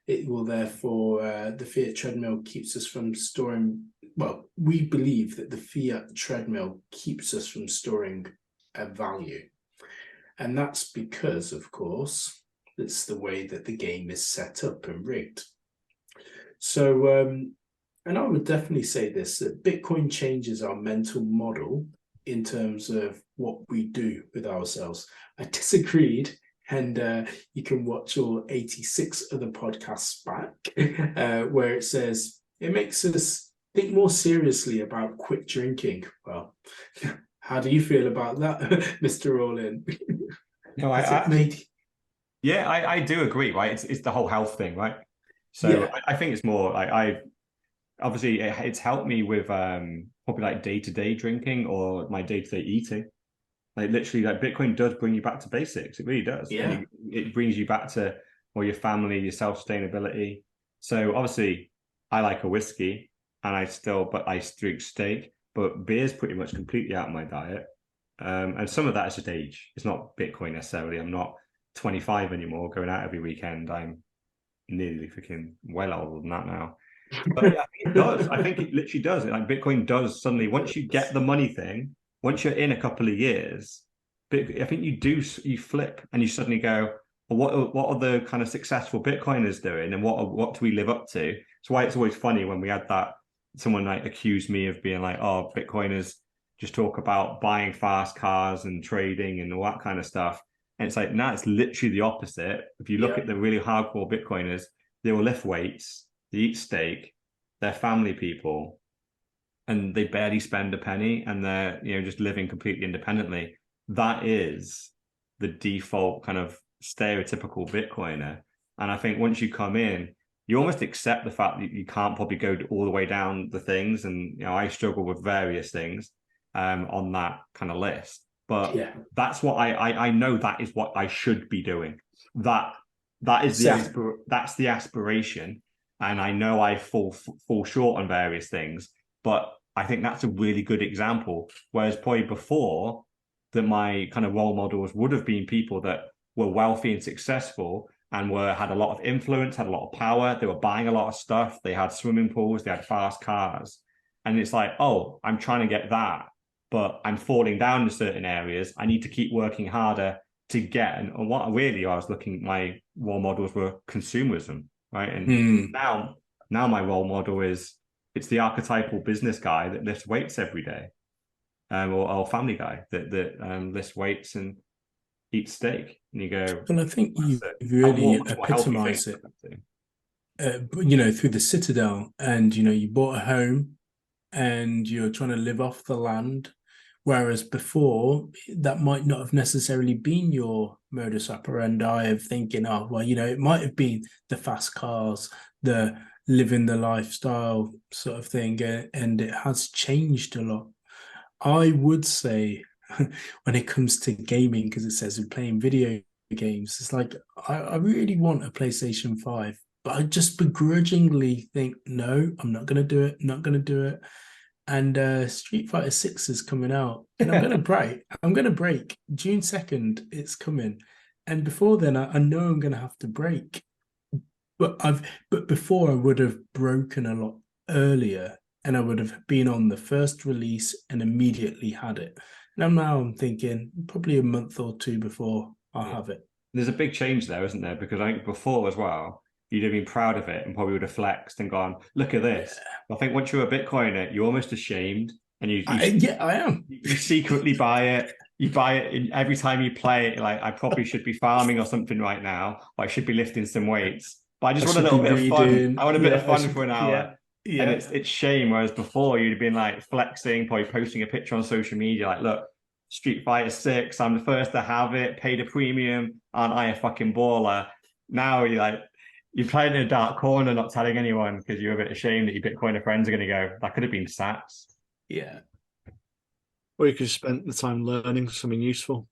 it will therefore, the fiat treadmill keeps us from storing, well, we believe that the fiat treadmill keeps us from storing a value. And that's because, of course, it's the way that the game is set up and rigged. So, and I would definitely say this, that Bitcoin changes our mental model in terms of what we do with ourselves. I disagreed, and you can watch all 86 other podcasts back, where it says it makes us think more seriously about quit drinking. Well, how do you feel about that, Mr. All-In? No, I do agree, right? It's the whole health thing, right? So I think it's more like I obviously it's helped me with probably like day-to-day drinking or my day-to-day eating. Like literally, like Bitcoin does bring you back to basics. It really does. Yeah. It brings you back to your family, your self-sustainability. So obviously, I like a whiskey, and I drink steak, but beer's pretty much completely out of my diet. And some of that is just age. It's not Bitcoin necessarily. I'm not 25 anymore, going out every weekend. I'm nearly freaking well older than that now. But yeah, I think it does. I think it literally does. Like Bitcoin does suddenly, once you get the money thing, once you're in a couple of years, I think you flip and you suddenly go, well, what are the kind of successful Bitcoiners doing, and what do we live up to? It's why it's always funny when we had that someone like accused me of being like, oh, Bitcoiners just talk about buying fast cars and trading and all that kind of stuff. And it's like, no, it's literally the opposite. If you look at the really hardcore Bitcoiners, they will lift weights, they eat steak, they're family people, and they barely spend a penny, and they're just living completely independently. That is the default kind of stereotypical Bitcoiner. And I think once you come in, you almost accept the fact that you can't probably go all the way down the things. And I struggle with various things on that kind of list. But that's what I know that is what I should be doing. That is that's the aspiration. And I know I fall short on various things, but I think that's a really good example. Whereas probably before, that my kind of role models would have been people that were wealthy and successful and had a lot of influence, had a lot of power. They were buying a lot of stuff. They had swimming pools. They had fast cars. And it's like, oh, I'm trying to get that, but I'm falling down in certain areas. I need to keep working harder to get. And what really I was looking at, my role models were consumerism, right? And now my role model is, it's the archetypal business guy that lifts weights every day, or family guy that lifts weights and eats steak. And you go, and I think you really epitomize it. Through the Citadel, and you bought a home, and you're trying to live off the land, whereas before that might not have necessarily been your modus operandi of thinking, oh well, it might have been the fast cars, the living the lifestyle sort of thing, and it has changed a lot. I would say when it comes to gaming, because it says we're playing video games, it's like I really want a PlayStation 5, but I just begrudgingly think, no, I'm not going to do it, not going to do it. And Street Fighter 6 is coming out, and I'm going to break. June 2nd, it's coming. And before then, I know I'm going to have to break. But before I would have broken a lot earlier, and I would have been on the first release and immediately had it. And now I'm thinking probably a month or two before I'll have it. There's a big change there, isn't there? Because I think before as well, you'd have been proud of it and probably would have flexed and gone, look at this. Yeah. I think once you're a Bitcoiner, you're almost ashamed, and I am. You secretly buy it. You buy it every time you play it. Like, I probably should be farming or something right now, or I should be lifting some weights. But I just want a little bit of fun. I want a bit of fun for an hour. And it's shame. Whereas before you'd have been like flexing, probably posting a picture on social media, like, look, Street Fighter 6, I'm the first to have it, paid a premium, aren't I a fucking baller? Now you're playing in a dark corner, not telling anyone because you're a bit ashamed that your Bitcoiner friends are going to go, that could have been sats. Yeah. Or you could spend the time learning something useful.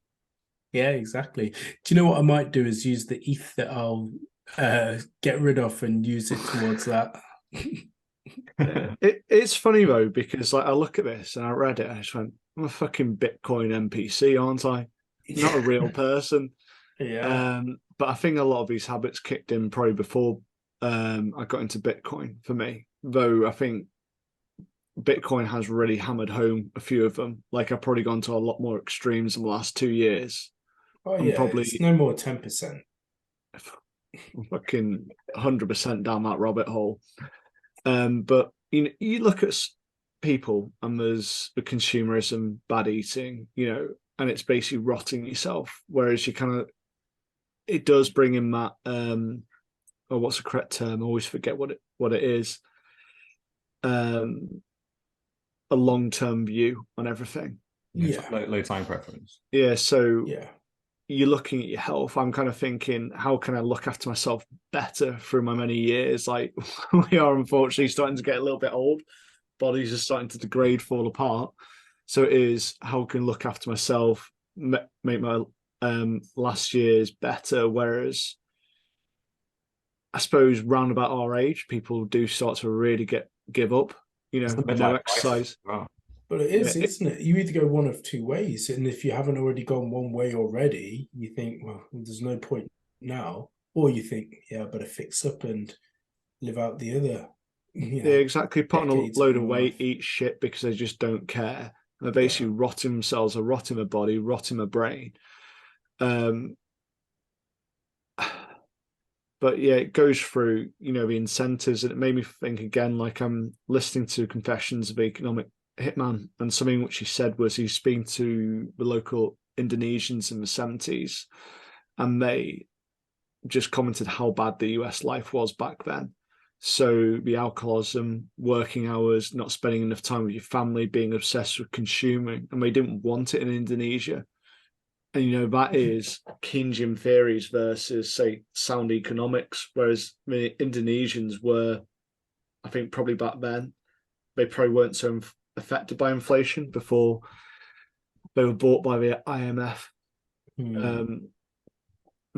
Yeah, exactly. Do you know what I might do is use the ETH that I'll get rid of and use it towards that. It's funny though, because like I look at this and I read it and I just went, I'm a fucking Bitcoin NPC, aren't I? Not a real person. Yeah. But I think a lot of these habits kicked in probably before I got into Bitcoin for me. Though I think Bitcoin has really hammered home a few of them. Like I've probably gone to a lot more extremes in the last 2 years. Oh I'm yeah, probably it's no more 10%. fucking 100% down that rabbit hole. But you look at people and there's the consumerism, bad eating, and it's basically rotting yourself. Whereas it does bring in that, or what's the correct term? I always forget what it is. A long-term view on everything. Yeah. Low time preference. Yeah. So Yeah. you're looking at your health. I'm kind of thinking, how can I look after myself better through my many years? Like we are unfortunately starting to get a little bit old. Bodies are starting to degrade, fall apart. So it is how can I look after myself, make my last years better. Whereas I suppose round about our age, people do start to really give up. It's the No midlife crisis exercise. as well. But it is, isn't it? You either go one of two ways. And if you haven't already gone one way already, you think, well, there's no point now. Or you think, yeah, I better fix up and live out the other, Yeah, exactly. Put on a decades load of of my weight, life. eat shit because they just don't care. They're basically rotting themselves, or rotting their body, rotting their brain. But yeah, it goes through, the incentives, and it made me think again, like I'm listening to Confessions of an Economic Hitman, and something which he said was he's speaking to the local Indonesians in the 70s, and they just commented how bad the US life was back then. So the alcoholism, working hours, not spending enough time with your family, being obsessed with consuming, and they didn't want it in Indonesia. And that is Keynesian theories versus, say, sound economics. Whereas the Indonesians were, I think, probably back then, they probably weren't so affected by inflation before they were bought by the IMF. And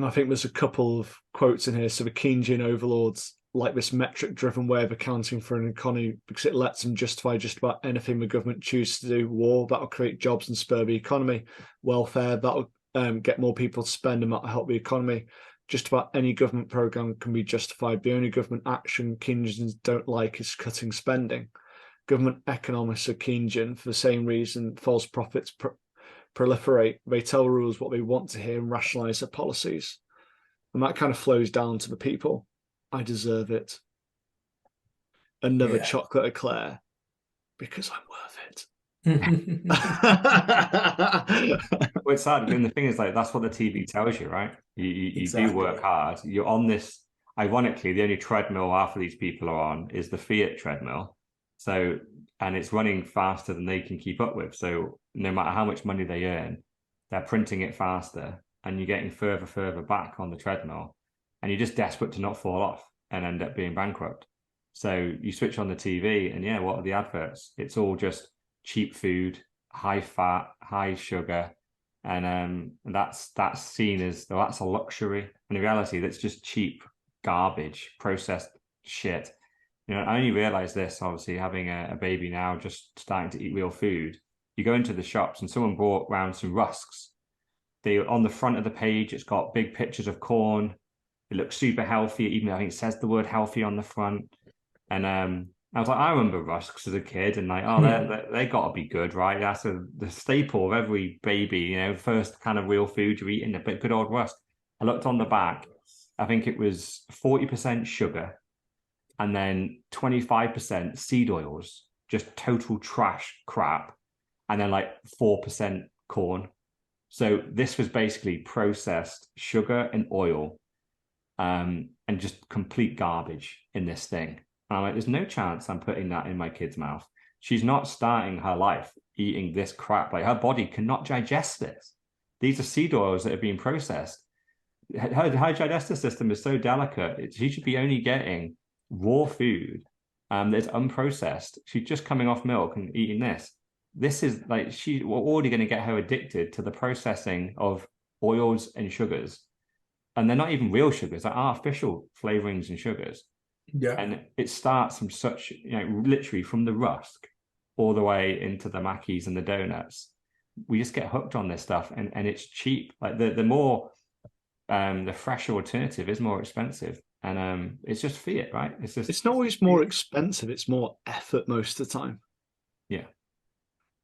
I think there's a couple of quotes in here. So the Keynesian overlords like this metric-driven way of accounting for an economy because it lets them justify just about anything the government chooses to do. War, that'll create jobs and spur the economy. Welfare, that'll get more people to spend and that'll help the economy. Just about any government program can be justified. The only government action Keynesians don't like is cutting spending. Government economists are Keynesian for the same reason false profits proliferate. They tell rulers what they want to hear and rationalize their policies. And that kind of flows down to the people. I deserve it. Another chocolate eclair because I'm worth it. Well, it's sad. I mean, the thing is, like, that's what the TV tells you, right? You Exactly. do work hard. You're on this. Ironically, the only treadmill half of these people are on is the fiat treadmill. So, and it's running faster than they can keep up with. So, no matter how much money they earn, they're printing it faster, and you're getting further back on the treadmill, and you're just desperate to not fall off and end up being bankrupt. So you switch on the TV, and yeah, what are the adverts? It's all just cheap food, high fat, high sugar, and that's seen as though that's a luxury. And in reality, that's just cheap garbage, processed shit. I only realized this obviously having a baby now, just starting to eat real food. You go into the shops and someone brought around some rusks. They on the front of the page, it's got big pictures of corn. It looks super healthy, even though I think it says the word healthy on the front. And I was like, I remember rusks as a kid, and like, they got to be good, right? That's the staple of every baby, first kind of real food you're eating, a bit good old rusk. I looked on the back, I think it was 40% sugar, and then 25% seed oils, just total trash crap, and then like 4% corn. So this was basically processed sugar and oil, and just complete garbage in this thing. And I'm like, there's no chance I'm putting that in my kid's mouth. She's not starting her life eating this crap. Like her body cannot digest this. These are seed oils that have been processed. Her digestive system is so delicate. She should be only getting raw food that's unprocessed. She's just coming off milk and eating this. This is like we're already going to get her addicted to the processing of oils and sugars. And they're not even real sugars, they're artificial flavorings and sugars. Yeah. And it starts from such, literally from the rusk all the way into the mackies and the donuts. We just get hooked on this stuff, and it's cheap. Like the more the fresher alternative is more expensive. And it's just fiat, right? It's not always more expensive, it's more effort most of the time. Yeah.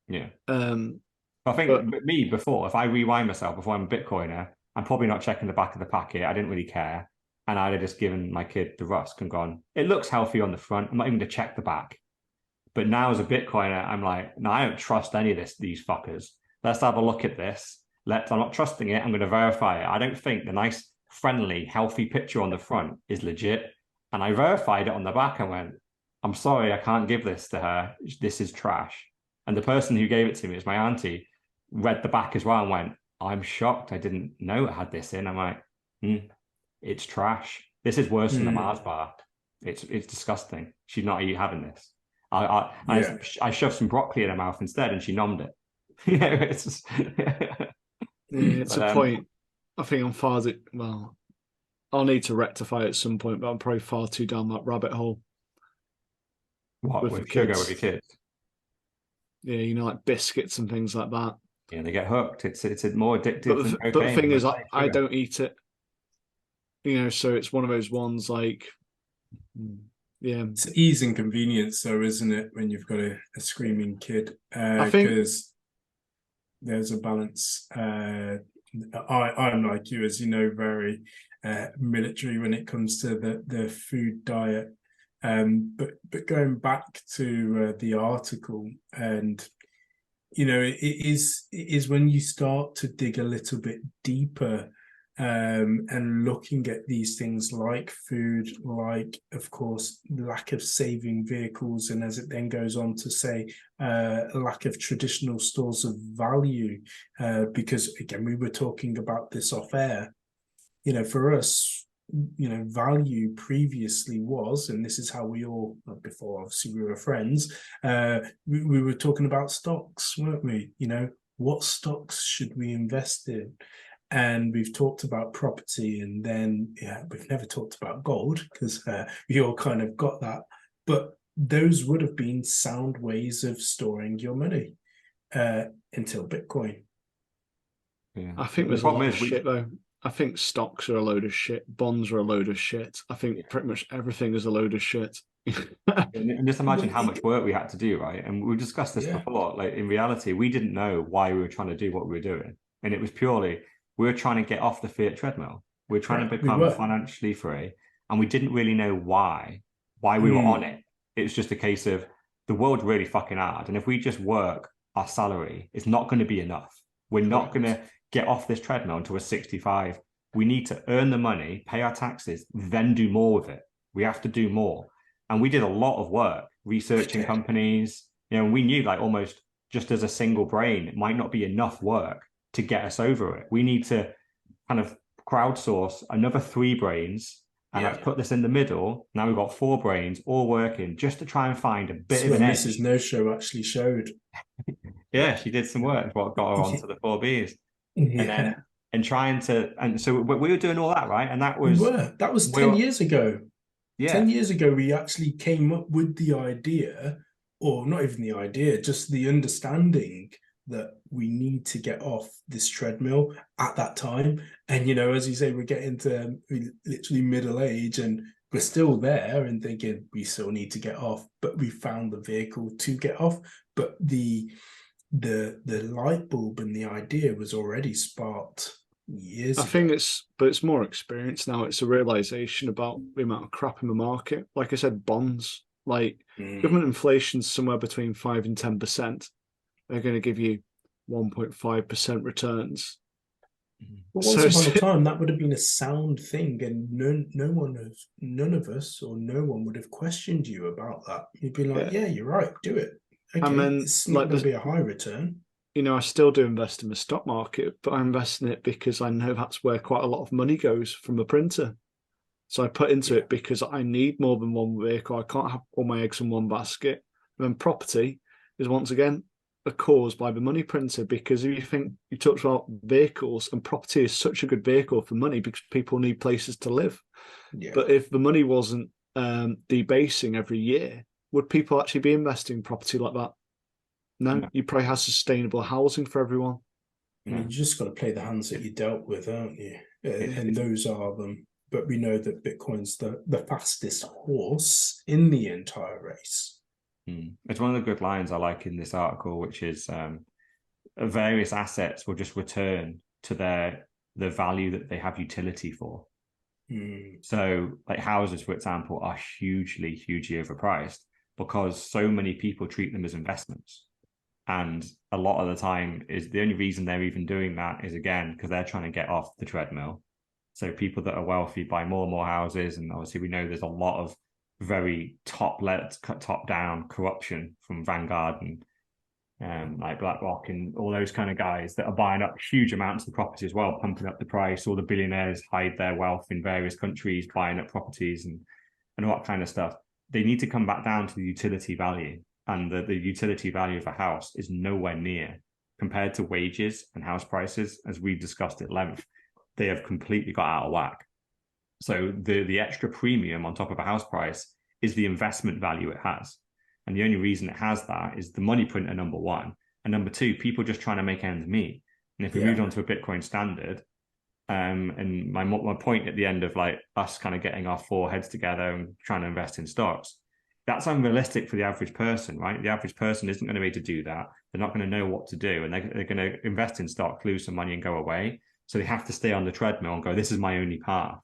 Yeah. I think before, if I rewind myself before I'm a Bitcoiner, I'm probably not checking the back of the packet. I didn't really care. And I'd have just given my kid the rusk and gone, it looks healthy on the front. I'm not even going to check the back. But now as a Bitcoiner, I'm like, no, I don't trust any of these fuckers. Let's have a look at this. I'm not trusting it. I'm going to verify it. I don't think the nice, friendly, healthy picture on the front is legit. And I verified it on the back and went, I'm sorry, I can't give this to her. This is trash. And the person who gave it to me is my auntie, read the back as well and went, I'm shocked. I didn't know it had this in. I'm like, it's trash. This is worse than the Mars bar. It's disgusting. She's not having this. I shoved some broccoli in her mouth instead, and she nommed it. It's just... it's a point. I think I'm far. Well, I'll need to rectify at some point, but I'm probably far too down that rabbit hole. What with sugar with your kids? Yeah, like biscuits and things like that. Yeah, they get hooked. It's more addictive than cocaine. But the thing is, I don't eat it. So it's one of those ones like, yeah. It's ease and convenience, though, isn't it? When you've got a screaming kid, I think there's a balance. I'm like you, as you know, very military when it comes to the food diet. But going back to the article, and it is when you start to dig a little bit deeper, and looking at these things like food, like, of course, lack of saving vehicles, and as it then goes on to say, lack of traditional stores of value, because again, we were talking about this off air. For us, value previously was, and this is how we all, before obviously we were friends, we were talking about stocks, weren't we? What stocks should we invest in? And we've talked about property, and then we've never talked about gold, because we all kind of got that. But those would have been sound ways of storing your money until Bitcoin. Yeah. I think there's a lot of shit though. I think stocks are a load of shit. Bonds are a load of shit. I think pretty much everything is a load of shit. And just imagine how much work we had to do, right? And we discussed this before. Like, in reality, we didn't know why we were trying to do what we were doing. And it was purely, we were trying to get off the fiat treadmill. We were trying to become financially free. And we didn't really know why we were on it. It was just a case of, the world's really fucking hard. And if we just work our salary, it's not going to be enough. We're not going to get off this treadmill until we're 65. We need to earn the money, pay our taxes, then do more with it. We have to do more. And we did a lot of work researching companies. We knew, like, almost just as a single brain, it might not be enough work to get us over it. We need to kind of crowdsource another 3 brains, and let's put this in the middle. Now we've got 4 brains all working just to try and find a bit of an edge. Mrs. No Show actually showed. Yeah, she did some work. What got her onto the 4 Bs. Yeah. And so we were doing all that, right? And that was 10 years ago. Yeah. 10 years ago, we actually came up with the idea, or not even the idea, just the understanding that we need to get off this treadmill at that time. And, as you say, we're getting to literally middle age, and we're still there and thinking we still need to get off, but we found the vehicle to get off. But the light bulb and the idea was already sparked years ago. I think it's more experience now. It's a realization about the amount of crap in the market. Like I said, bonds, like government inflation's somewhere between 5 and 10%. They're going to give you 1.5% returns. But So once upon a time, that would have been a sound thing, and none of us, or no one would have questioned you about that. You'd be like, yeah, "Yeah, you're right. Do it. and Okay, then it's not like going to be a high return." I still do invest in the stock market, but I invest in it because I know that's where quite a lot of money goes from the printer. So I put into it because I need more than one vehicle. I can't have all my eggs in one basket. And then property is once again a cause by the money printer, because if you think you talked about vehicles, and property is such a good vehicle for money because people need places to live. Yeah. But if the money wasn't debasing every year, would people actually be investing in property like that? No, you probably have sustainable housing for everyone. And you just got to play the hands that you dealt with, aren't you? It's, And those are them. But we know that Bitcoin's the fastest horse in the entire race. it's one of the good lines I like in this article, which is various assets will just return to the value that they have utility for. So, like houses, for example, are hugely overpriced because so many people treat them as investments. And a lot of the time is the only reason they're even doing that is, again, because they're trying to get off the treadmill. So people that are wealthy buy more and more houses. And obviously we know there's a lot of very top-down corruption from Vanguard and like BlackRock and all those kind of guys that are buying up huge amounts of property as well, pumping up the price. All the billionaires hide their wealth in various countries, buying up properties and all that kind of stuff. They need to come back down to the utility value. And the utility value of a house is nowhere near, compared to wages and house prices, as we discussed at length, they have completely got out of whack. So the extra premium on top of a house price is the investment value it has. And the only reason it has that is the money printer, number one. And number two, people just trying to make ends meet. And if we moved on to a Bitcoin standard, and my point at the end of like us kind of getting our four heads together and trying to invest in stocks, that's unrealistic for the average person, right? The average person isn't going to be able to do that. They're not going to know what to do. And they're going to invest in stock, lose some money and go away. So they have to stay on the treadmill and go, this is my only path.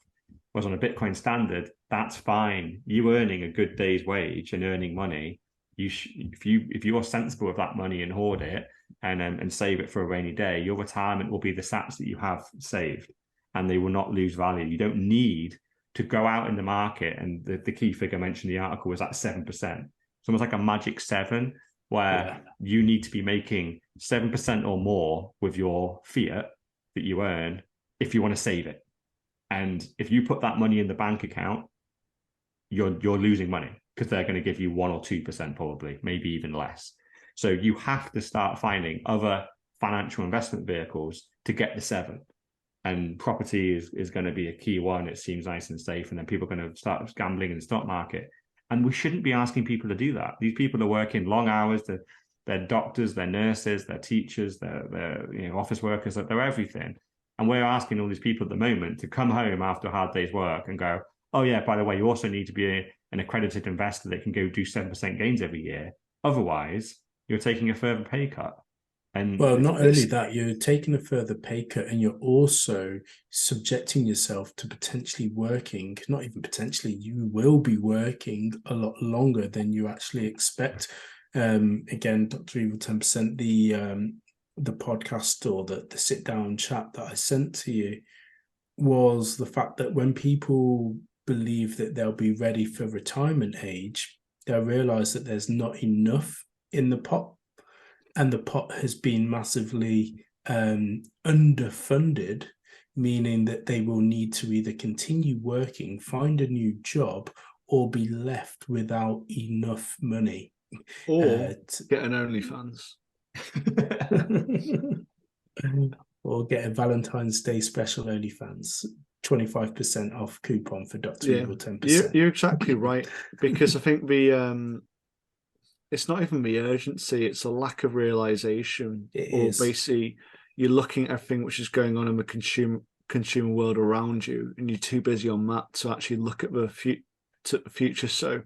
Whereas on a Bitcoin standard, that's fine. You earning a good day's wage and earning money, if you are sensible with that money and hoard it and save it for a rainy day, your retirement will be the sats that you have saved and they will not lose value. You don't need to go out in the market, and the key figure mentioned in the article was at 7%. It's almost like a magic 7, where you need to be making 7% or more with your fiat that you earn if you want to save it. And if you put that money in the bank account, you're losing money because they're going to give you 1 or 2% probably, maybe even less. So you have to start finding other financial investment vehicles to get the 7. And property is going to be a key one. It seems nice and safe. And then people are going to start gambling in the stock market. And we shouldn't be asking people to do that. These people are working long hours. They're doctors, they're nurses, they're teachers, they're office workers, they're everything. And we're asking all these people at the moment to come home after a hard day's work and go, oh yeah, by the way, you also need to be an accredited investor that can go do 7% gains every year. Otherwise, you're taking a further pay cut. And well, not only that, you're taking a further pay cut and you're also subjecting yourself to potentially working, not even potentially, you will be working a lot longer than you actually expect. Again, Dr. Evil 10%, the podcast or the sit down chat that I sent to you was the fact that when people believe that they'll be ready for retirement age, they'll realize that there's not enough in the pot. And the pot has been massively underfunded, meaning that they will need to either continue working, find a new job, or be left without enough money. Or get an OnlyFans. Or get a Valentine's Day special OnlyFans. 25% off coupon for Dr. Evil 10%. You're exactly right. Because I think it's not even the urgency, it's a lack of realization. Basically, you're looking at everything which is going on in the consumer world around you, and you're too busy on that to actually look at the future. So,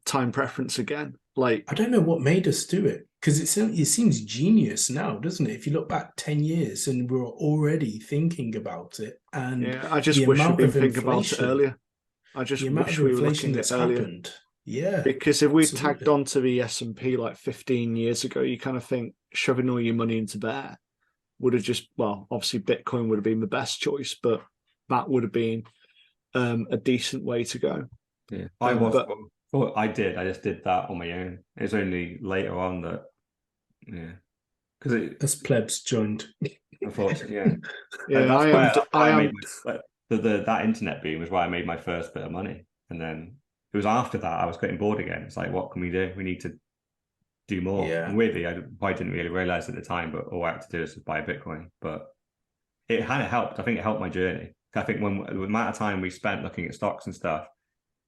time preference again. Like, I don't know what made us do it, because it seems genius now, doesn't it? If you look back 10 years and we're already thinking about it, and I just wish we'd been thinking about it earlier. I just wish we were looking at it earlier. Happened. Yeah, because if we tagged onto the S&P like 15 years ago, you kind of think shoving all your money into there would have just, well, obviously Bitcoin would have been the best choice, but that would have been a decent way to go. Yeah, I just did that on my own. It's only later on that, because as plebs joined. Unfortunately, yeah. Yeah, That's why I made that internet boom was why I made my first bit of money, and then it was after that I was getting bored again. It's like, what can we do? We need to do more. Yeah. And weirdly, I didn't really realize at the time, but all I had to do is buy a Bitcoin. But it kind of helped. I think it helped my journey. I think when the amount of time we spent looking at stocks and stuff,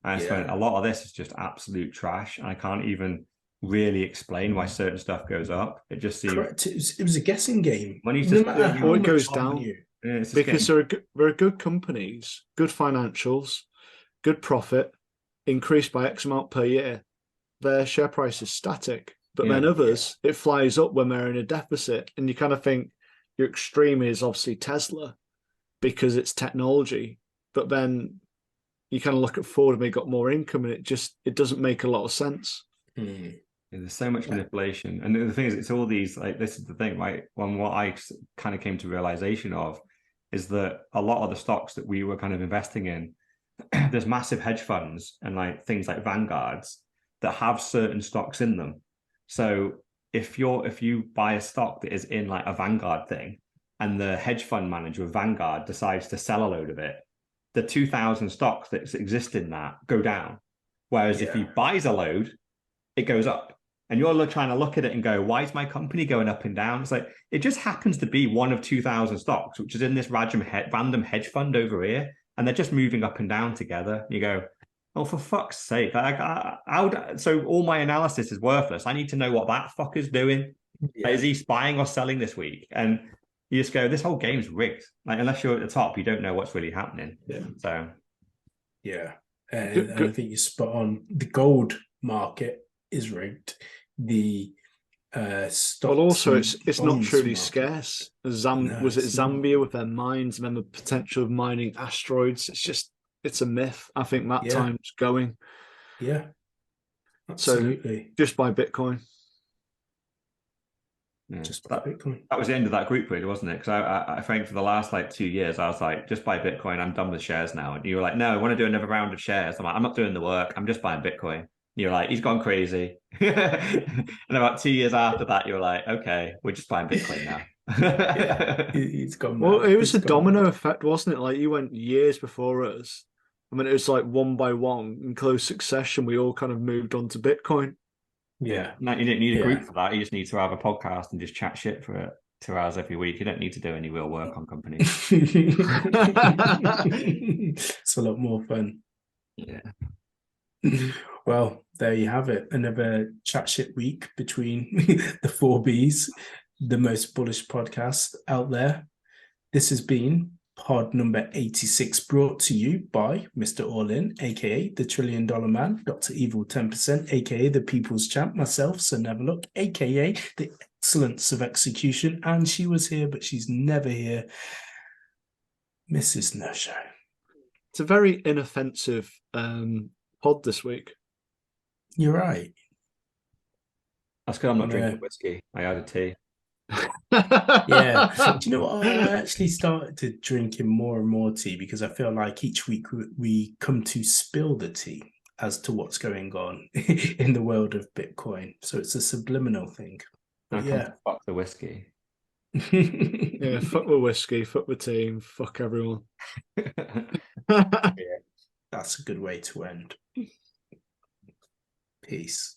I spent a lot of this is just absolute trash, and I can't even really explain why certain stuff goes up. It just seems correct. It was a guessing game. Money's just it goes down because there are good companies, good financials, good profit, increased by X amount per year. Their share price is static, but then others it flies up when they're in a deficit, and you kind of think your extreme is obviously Tesla because it's technology, but then you kind of look at Ford and they got more income, and it doesn't make a lot of sense. There's so much manipulation, and the thing is, it's all these, like, this is the thing, right? What I kind of came to realization of is that a lot of the stocks that we were kind of investing in, there's massive hedge funds and like things like Vanguards that have certain stocks in them. So if you buy a stock that is in like a Vanguard thing, and the hedge fund manager of Vanguard decides to sell a load of it, the 2,000 stocks that exist in that go down. Whereas if he buys a load, it goes up. And you're trying to look at it and go, why is my company going up and down? It's like, it just happens to be one of 2,000 stocks, which is in this random hedge fund over here. And they're just moving up and down together. You go, oh, for fuck's sake. So all my analysis is worthless. I need to know what that fucker's doing. Yeah. Is he buying or selling this week? And you just go, this whole game's rigged. Like, unless you're at the top, you don't know what's really happening. Yeah. So, yeah. And I think you're spot on. The gold market is rigged. The stocks, but also it's not truly market. Scarce. Was it Zambia with their mines and then the potential of mining asteroids? It's a myth. I think that time's going. Yeah, absolutely. So just buy Bitcoin. Yeah. Just buy Bitcoin. That was the end of that group, really, wasn't it? Because I think for the last like 2 years, I was like, just buy Bitcoin. I'm done with shares now. And you were like, no, I want to do another round of shares. I'm like, I'm not doing the work. I'm just buying Bitcoin. You're like, he's gone crazy. And about 2 years after that, you're like, okay, we're just buying Bitcoin now. He's gone. Well, it was a domino effect, wasn't it? Like, you went years before us. I mean, it was like one by one in close succession. We all kind of moved on to Bitcoin. Yeah. No, you didn't need a group for that. You just need to have a podcast and just chat shit for 2 hours every week. You don't need to do any real work on companies. It's a lot more fun. Yeah. Well, there you have it. Another chat shit week between the 4Bs, the most bullish podcast out there. This has been pod number 86, brought to you by Mr. All-In, aka the $1 Trillion Man, Dr. Evil 10%, aka the People's Champ, myself, Sir Neverlook, aka the Excellence of Execution, and she was here, but she's never here, Mrs. No Show. It's a very inoffensive pod this week. You're right. That's because I'm not drinking whiskey. I had a tea. Yeah. Do you know what? I actually started to drinking more and more tea because I feel like each week we come to spill the tea as to what's going on in the world of Bitcoin. So it's a subliminal thing. But fuck the whiskey. Yeah, fuck the whiskey, fuck the team, fuck everyone. Yeah, that's a good way to end. Peace.